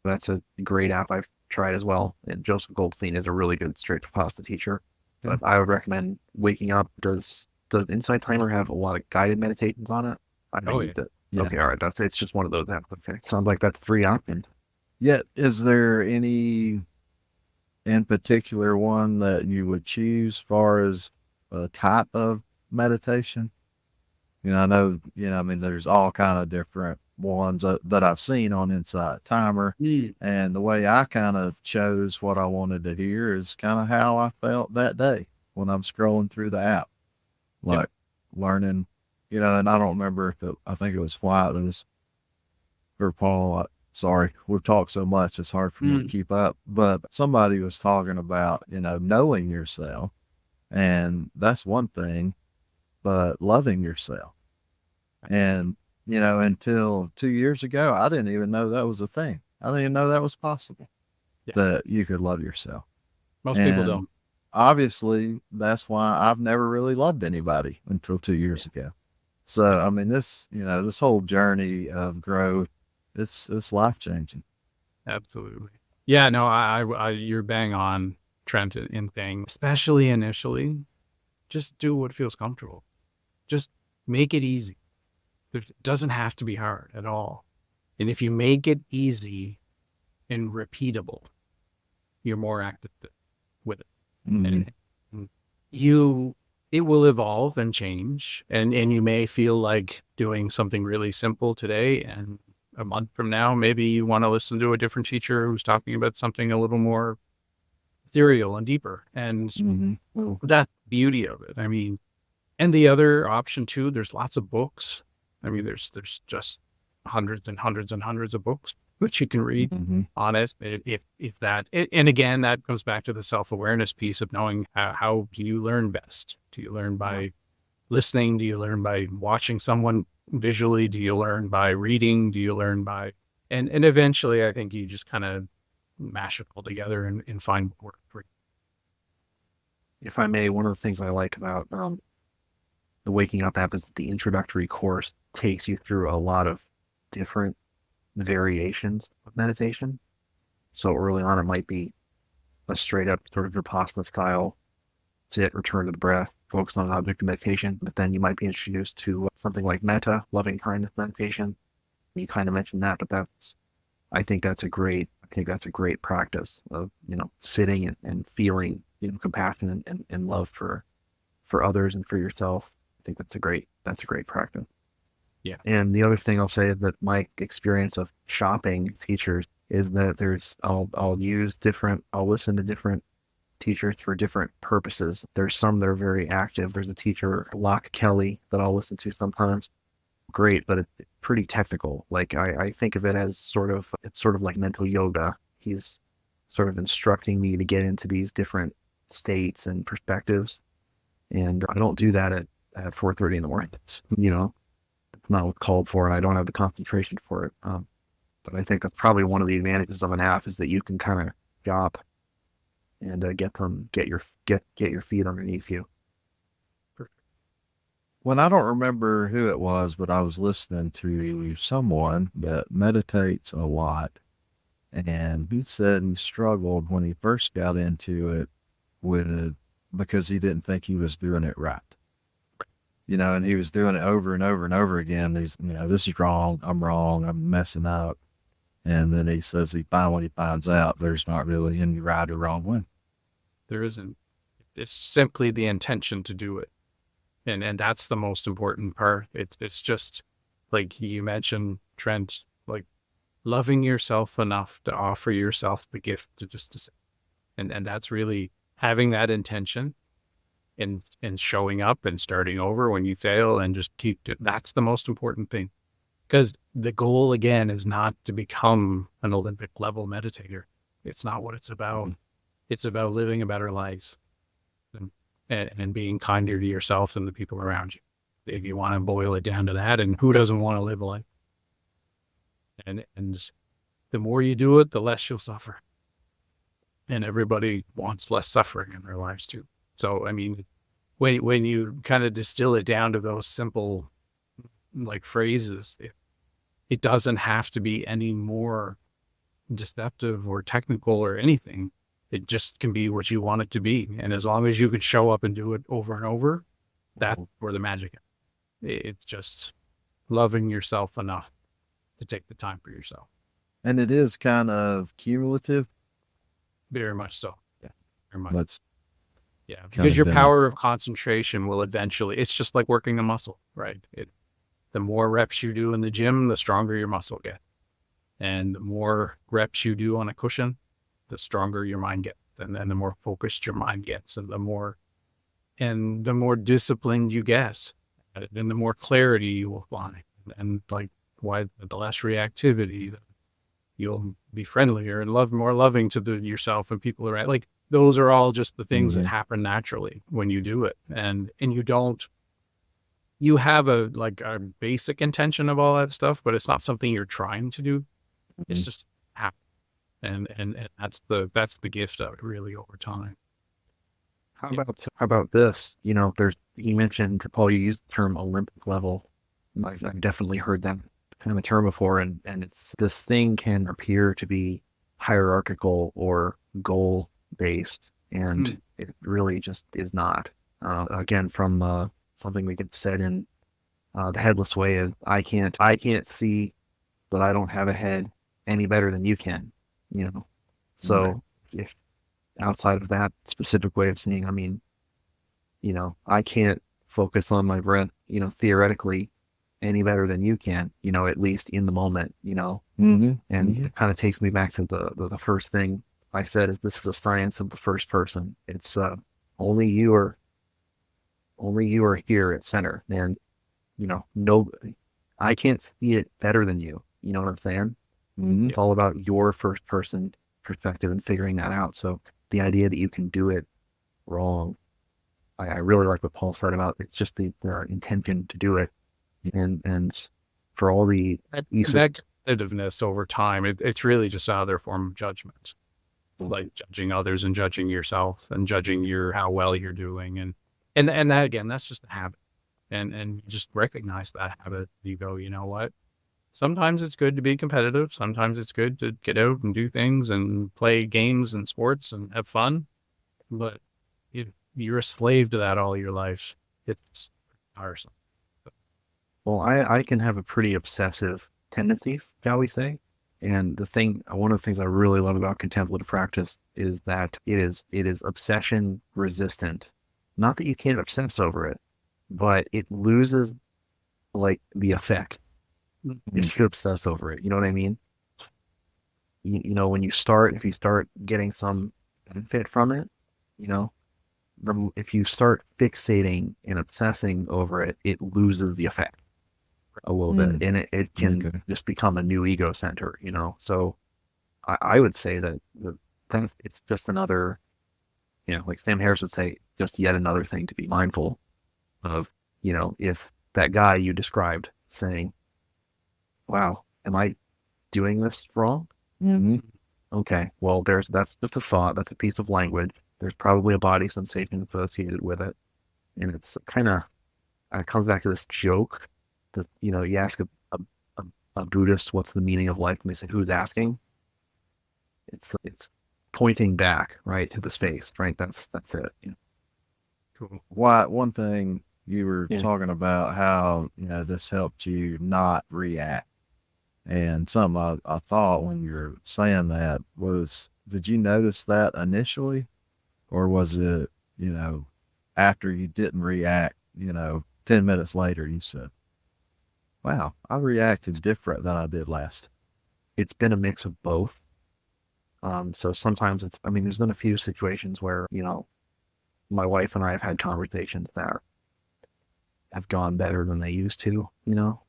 That's a great app I've tried as well. And Joseph Goldstein is a really good straight-to-pasta teacher. But I would recommend Waking Up. Does Insight Timer have a lot of guided meditations on it? Yeah. Okay, all right. It's just one of those apps. Okay. Sounds like that's 3 options. Yeah. Is there any in particular one that you would choose as far as a type of meditation? I know, there's all kind of different ones that I've seen on Insight Timer. And the way I kind of chose what I wanted to hear is kind of how I felt that day when I'm scrolling through the app, like learning, and I don't remember I think it was Wyatt, it was for Paul. Sorry, we've talked so much, it's hard for me to keep up, but somebody was talking about, knowing yourself, and that's one thing, but loving yourself. And, until 2 years ago, I didn't even know that was a thing. I didn't even know that was possible, that you could love yourself. Most people don't. Obviously, that's why I've never really loved anybody until 2 years ago. So, this whole journey of growth, it's life-changing. Absolutely. Yeah, no, I you're bang on, Trent, in things, especially initially. Just do what feels comfortable. Just make it easy. It doesn't have to be hard at all. And if you make it easy and repeatable, you're more active with it. And it will evolve and change. And you may feel like doing something really simple today, and a month from now, maybe you want to listen to a different teacher who's talking about something a little more ethereal and deeper. And that's the beauty of it. And the other option too, there's lots of books. There's just hundreds and hundreds and hundreds of books which you can read on it. If that, and again, that goes back to the self-awareness piece of knowing how do you learn best? Do you learn by listening? Do you learn by watching someone visually? Do you learn by reading? Do you learn by, and eventually I think you just kind of mash it all together and find what works for you. If I may, one of the things I like about the Waking Up app is the introductory course takes you through a lot of different variations of meditation. So early on, it might be a straight up sort of Vipassana style, sit, return to the breath, focus on object of meditation. But then you might be introduced to something like metta, loving kindness meditation. You kind of mentioned that, but I think that's a great practice of, sitting and feeling, compassion and love for others and for yourself. I think that's a great practice. Yeah. And the other thing I'll say that my experience of shopping teachers is that I'll listen to different teachers for different purposes. There's some that are very active. There's a teacher, Locke Kelly, that I'll listen to sometimes. Great, but it's pretty technical. Like I think of it as it's sort of like mental yoga. He's sort of instructing me to get into these different states and perspectives. And I don't do that at 4:30 in the morning. It's not what's called for, and I don't have the concentration for it. But I think that's probably one of the advantages of an app is that you can kind of shop and get your feet underneath you. Well, I don't remember who it was, but I was listening to someone that meditates a lot, and he said he struggled when he first got into it because he didn't think he was doing it right. And he was doing it over and over and over again. He's, this is wrong, I'm messing up. And then he says he finally finds out there's not really any right or wrong way. There isn't. It's simply the intention to do it. And that's the most important part. It's just like you mentioned, Trent, like loving yourself enough to offer yourself the gift to say. And that's really having that intention and showing up and starting over when you fail and just keep it. That's the most important thing. Because the goal, again, is not to become an Olympic level meditator. It's not what it's about. Mm-hmm. It's about living a better life and being kinder to yourself and the people around you. If you want to boil it down to that, and who doesn't want to live a life? And the more you do it, the less you'll suffer. And everybody wants less suffering in their lives too. So, I mean, when you kind of distill it down to those simple like phrases, it doesn't have to be any more deceptive or technical or anything. It just can be what you want it to be. And as long as you can show up and do it over and over, that's where the magic is. It's just loving yourself enough to take the time for yourself. And it is kind of cumulative. Very much so. Yeah. Very much. That's because your power of concentration will eventually, it's just like working a muscle, right? The more reps you do in the gym, the stronger your muscle gets. And the more reps you do on a cushion, the stronger your mind gets. And then the more focused your mind gets, and the more disciplined you get, and the more clarity you will find. And like the less reactivity, you'll be friendlier and more loving to yourself and people around. Like those are all just the things that happen naturally when you do it. And you have a basic intention of all that stuff, but it's not something you're trying to do. It's just happen. And that's the gift of it really over time. How about this? You mentioned, Paul, you used the term Olympic level. I've definitely heard that kind of term before, and this thing can appear to be hierarchical or goal based, and it really just is not. Again, from something we get said in the Headless Way is, I can't see, but I don't have a head any better than you can. So if outside of that specific way of saying, I mean, I can't focus on my breath, theoretically any better than you can, at least in the moment, and it kind of takes me back to the first thing I said is this is a science of the first person. It's only you are here at center, and I can't see it better than you. You know what I'm saying? Mm-hmm. It's all about your first person perspective and figuring that out. So the idea that you can do it wrong, I really like what Paul said about it's just the intention to do it, and for all the that competitiveness over time, it's really just another form of judgment, like judging others and judging yourself and judging how well you're doing, and that, again, that's just a habit, and just recognize that habit. You go, you know what? Sometimes it's good to be competitive. Sometimes it's good to get out and do things and play games and sports and have fun. But if you're a slave to that all your life, it's tiresome. Well, I can have a pretty obsessive tendency, shall we say. And one of the things I really love about contemplative practice is that it is obsession resistant. Not that you can't obsess over it, but it loses like the effect if you obsess over it. You know what I mean? You know, if you start getting some benefit from it, you know, if you start fixating and obsessing over it, it loses the effect a little bit, and it can just become a new ego center, you know? So I would say that it's just another, you know, like Sam Harris would say, just yet another thing to be mindful of. You know, if that guy you described saying, wow, am I doing this wrong? Mm-hmm. Okay, well, that's just a thought. That's a piece of language. There's probably a body sensation associated with it. And it's kind of, it comes back to this joke that, you know, you ask a Buddhist, what's the meaning of life? And they say, who's asking? It's pointing back, right, to the space, right? That's it. You know? Cool. Why, one thing you were talking about how, you know, this helped you not react. And something I thought when you were saying that was, did you notice that initially? Or was it, you know, after you didn't react, you know, 10 minutes later, you said, wow, I reacted different than I did last. It's been a mix of both. So sometimes there's been a few situations where, you know, my wife and I have had conversations that have gone better than they used to, you know?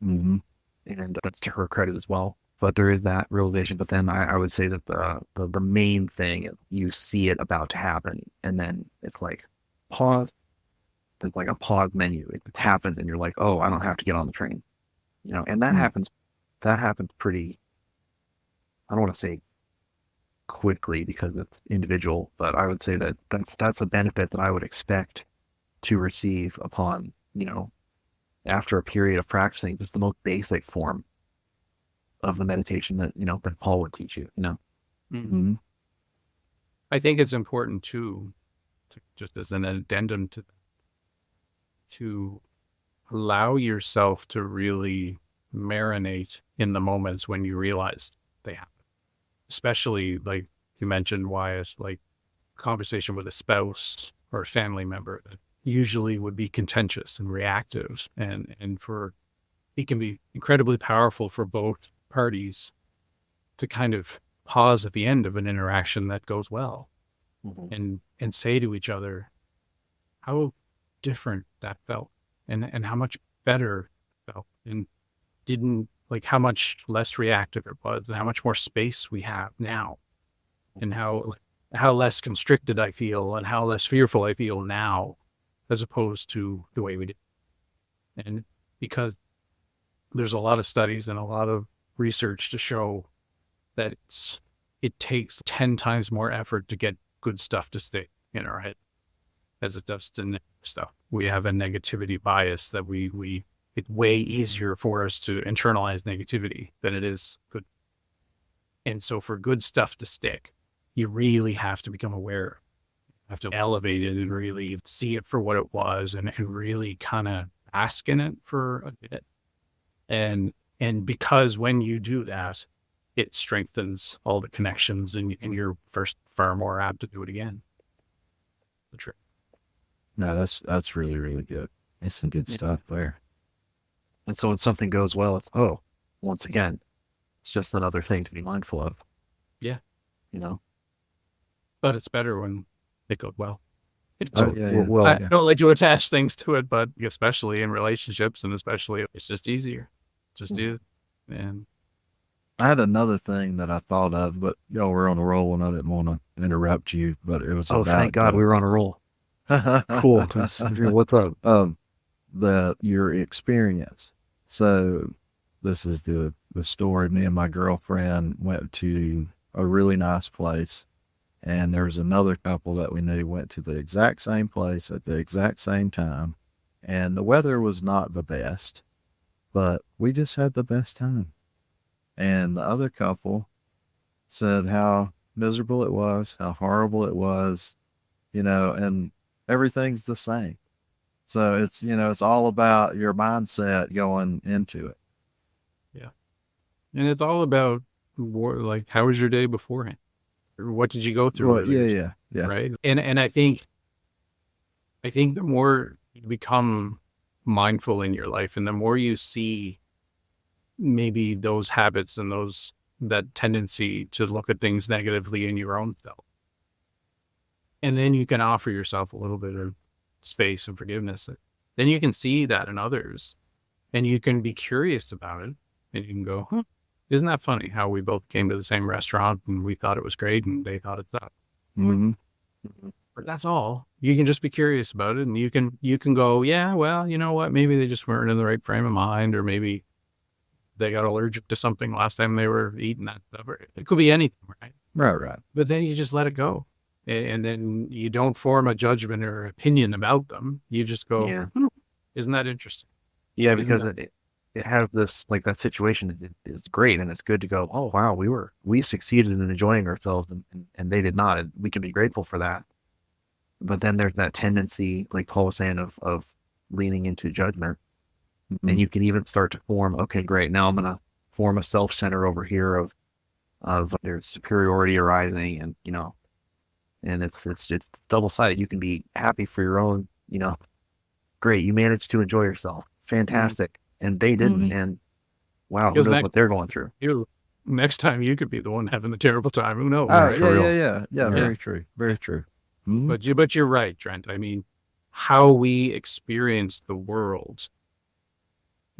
Mm-hmm. And that's to her credit as well. But there is that realization. But then I would say that the main thing is you see it about to happen, and then it's like pause. It's like a pause menu. It happens, and you're like, oh, I don't have to get on the train, you know. And that happens. That happens pretty. I don't want to say quickly because it's individual, but I would say that that's a benefit that I would expect to receive upon, you know, after a period of practicing just the most basic form of the meditation that, you know, that Paul would teach you, you know. Mm-hmm. I think it's important to just as an addendum to allow yourself to really marinate in the moments when you realize they happen. Especially like you mentioned, Wyatt, like conversation with a spouse or a family member that usually would be contentious and reactive, and it can be incredibly powerful for both parties to kind of pause at the end of an interaction that goes well, and say to each other how different that felt, and how much better it felt, and didn't like how much less reactive it was, and how much more space we have now, and how less constricted I feel, and how less fearful I feel now, as opposed to the way we did. And because there's a lot of studies and a lot of research to show that it takes 10 times more effort to get good stuff to stay in our head as it does to negative stuff. We have a negativity bias that it's way easier for us to internalize negativity than it is good. And so for good stuff to stick, you really have to become aware. You have to elevate it and really see it for what it was, and really kind of bask in it for a bit. And because when you do that, it strengthens all the connections, and you're far more apt to do it again. The trick. No, that's really, really good. It's some good stuff there. And so when something goes well, it's, oh, once again, it's just another thing to be mindful of. Yeah. You know? But it's better when it goes well. Well, I don't like to attach things to it, but especially in relationships, and especially, it's just easier. Just easy. And I had another thing that I thought of, but y'all were on a roll and I didn't want to interrupt you, but it was thank God we were on a roll. Cool. What's up? Your experience. So this is the story. Me and my girlfriend went to a really nice place, and there was another couple that we knew went to the exact same place at the exact same time, and the weather was not the best, but we just had the best time. And the other couple said how miserable it was, how horrible it was, and everything's the same. So it's all about your mindset going into it. Yeah. And it's all about like, how was your day beforehand? Or what did you go through? Well, yeah. Right. And I think the more you become mindful in your life and the more you see maybe those habits and that tendency to look at things negatively in your own self, and then you can offer yourself a little bit of space and forgiveness, then you can see that in others and you can be curious about it and you can go, isn't that funny how we both came to the same restaurant and we thought it was great and they thought it sucked. Mm-hmm. But that's all. You can just be curious about it and you can go, yeah, well, you know what, maybe they just weren't in the right frame of mind, or maybe they got allergic to something last time they were eating that stuff. It could be anything, right? Right. But then you just let it go. And then you don't form a judgment or opinion about them. You just go, isn't that interesting? Yeah, because it has this, like, that situation is great, and it's good to go, oh, wow, we succeeded in enjoying ourselves, and they did not. And we can be grateful for that. But then there's that tendency, like Paul was saying, of leaning into judgment. Mm-hmm. And you can even start to form, okay, great, now I'm going to form a self-center over here of there's superiority arising, and, and it's double-sided. You can be happy for your own, great, you managed to enjoy yourself. Fantastic. Mm-hmm. And they didn't. Mm-hmm. And wow, who knows what they're going through. Next time you could be the one having the terrible time. Who knows? Oh, yeah. Very true. Very true. Mm-hmm. But you're right, Trent. I mean, how we experience the world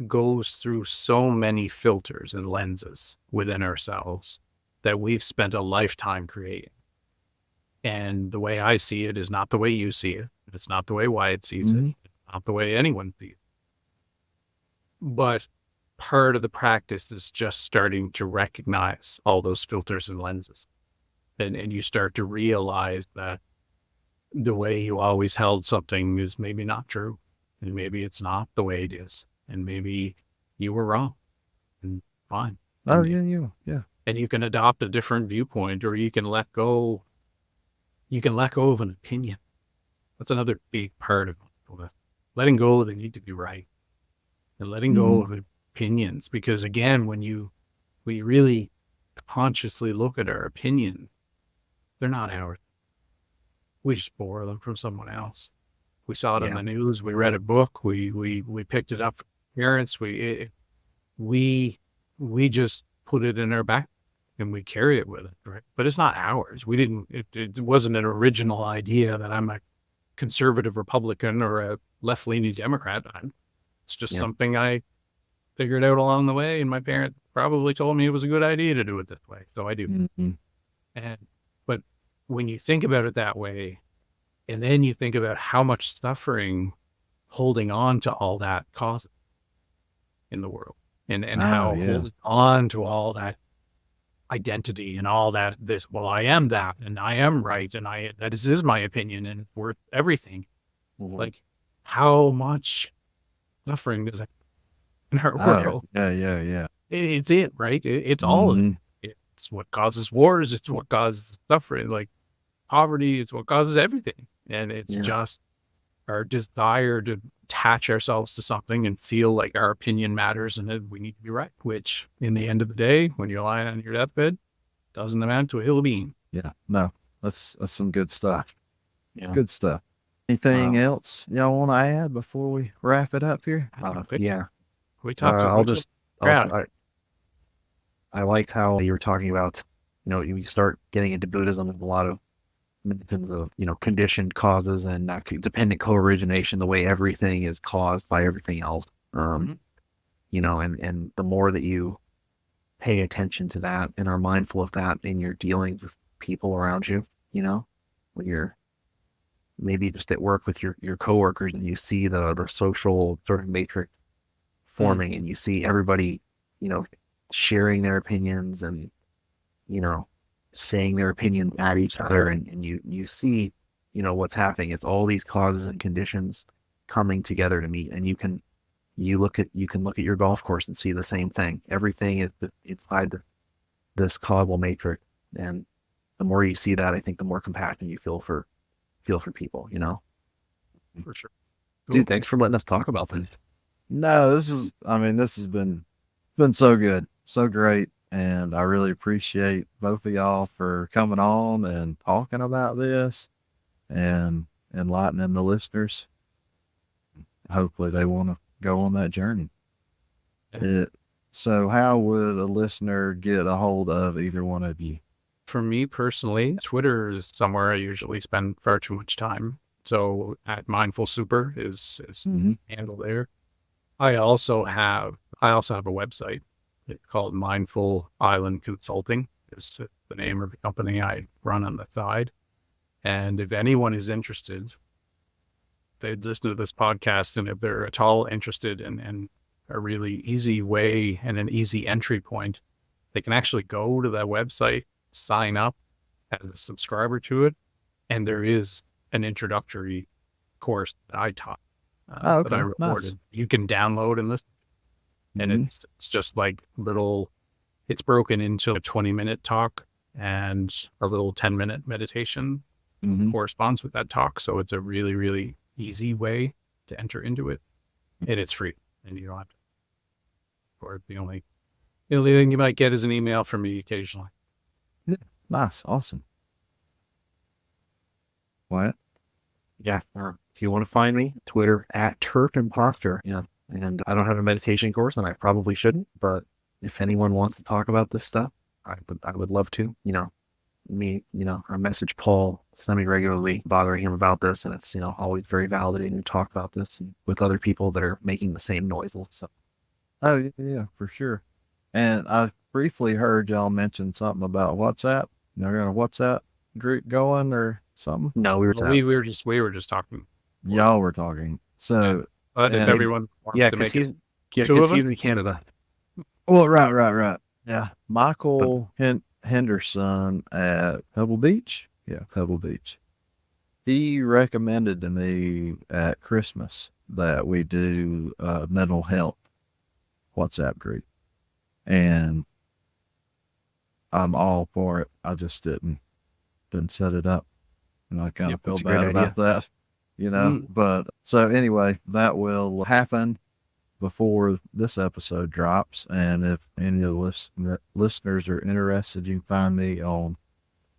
goes through so many filters and lenses within ourselves that we've spent a lifetime creating. And the way I see it is not the way you see it. It's not the way Wyatt sees it. It's not the way anyone sees it. But part of the practice is just starting to recognize all those filters and lenses. And you start to realize that the way you always held something is maybe not true. And maybe it's not the way it is. And maybe you were wrong. And fine. Oh, yeah. And you can adopt a different viewpoint, or you can let go. You can let go of an opinion. That's another big part of it. Letting go of the need to be right. And letting go of opinions. Because again, when you really consciously look at our opinion, they're not ours. We just borrow them from someone else. We saw it on the news. We read a book. We picked it up from parents. We just put it in our back and we carry it with us, right? But it's not ours. We didn't. It wasn't an original idea that I'm a conservative Republican or a left-leaning Democrat. It's just something I figured out along the way, and my parents probably told me it was a good idea to do it this way, so I do. Mm-hmm. But when you think about it that way, and then you think about how much suffering holding on to all that causes in the world, and how holding on to all that identity and all that, I am that, and I am right, and that is my opinion, and it's worth everything. Mm-hmm. Like, how much suffering does that in our world? Yeah. It's it, right? It's all of it. It's what causes wars. It's what causes suffering, like poverty. It's what causes everything. And it's just our desire to attach ourselves to something and feel like our opinion matters and that we need to be right, which in the end of the day, when you're lying on your deathbed, doesn't amount to a hill of beans. Yeah, no, that's some good stuff. Yeah. Good stuff. Anything else y'all want to add before we wrap it up here? We talked I liked how you were talking about, you start getting into Buddhism with a lot of conditioned causes and dependent co-origination, the way everything is caused by everything else. And the more that you pay attention to that and are mindful of that in your dealings with people around you, when you're maybe just at work with your coworkers and you see the social sort of matrix forming and you see everybody, sharing their opinions and, saying their opinions at each other, and you see, what's happening. It's all these causes and conditions coming together to meet, and you can look at your golf course and see the same thing. Everything is inside this cogwheel matrix, and the more you see that, I think the more compassion you feel for people, you know. For sure. Dude, thanks for letting us talk about this. No, this has been so good, so great. And I really appreciate both of y'all for coming on and talking about this and enlightening the listeners. Hopefully they want to go on that journey. So how would a listener get a hold of either one of you? For me personally, Twitter is somewhere I usually spend far too much time. So at Mindful Super is handle there. I also have a website. It's called Mindful Island Consulting. It's the name of the company I run on the side. And if anyone is interested, they listen to this podcast, and if they're at all interested in a really easy way and an easy entry point, they can actually go to that website, sign up as a subscriber to it, and there is an introductory course that I taught that I recorded. Nice. You can download and listen. And it's just like it's broken into a 20-minute talk and a little 10-minute meditation corresponds with that talk. So it's a really, really easy way to enter into it. And it's free. And you don't have to. Or the only thing you might get is an email from me occasionally. Yeah. Nice. Awesome. Wyatt? Yeah. If you want to find me, Twitter at TurfNet. Yeah. And I don't have a meditation course, and I probably shouldn't, but if anyone wants to talk about this stuff, I would love to. I message Paul semi-regularly, bothering him about this, and it's, always very validating to talk about this with other people that are making the same noise. So. Oh, yeah, for sure. And I briefly heard y'all mention something about WhatsApp. Y'all got a WhatsApp group going or something? No, we were just talking. Y'all were talking. So, but if everyone wants to make it, because he's in Canada. Well, right. Yeah, Michael Henderson at Pebble Beach. Yeah, Pebble Beach. He recommended to me at Christmas that we do a mental health WhatsApp group, and I'm all for it. I just didn't set it up, and I kind of feel bad about that, But so anyway, that will happen before this episode drops. And if any of the listeners are interested, you can find me on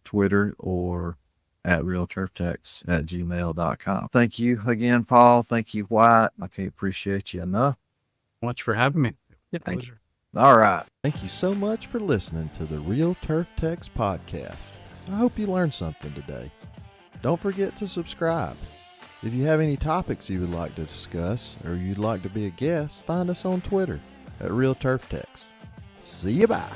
Twitter or at realturftex@gmail.com. Thank you again, Paul. Thank you, Wyatt. I can't appreciate you enough. Much for having me. Yeah, thank you. All right. Thank you so much for listening to the Real Turf Techs podcast. I hope you learned something today. Don't forget to subscribe. If you have any topics you would like to discuss or you'd like to be a guest, find us on Twitter at Real Turf Techs. See you, bye.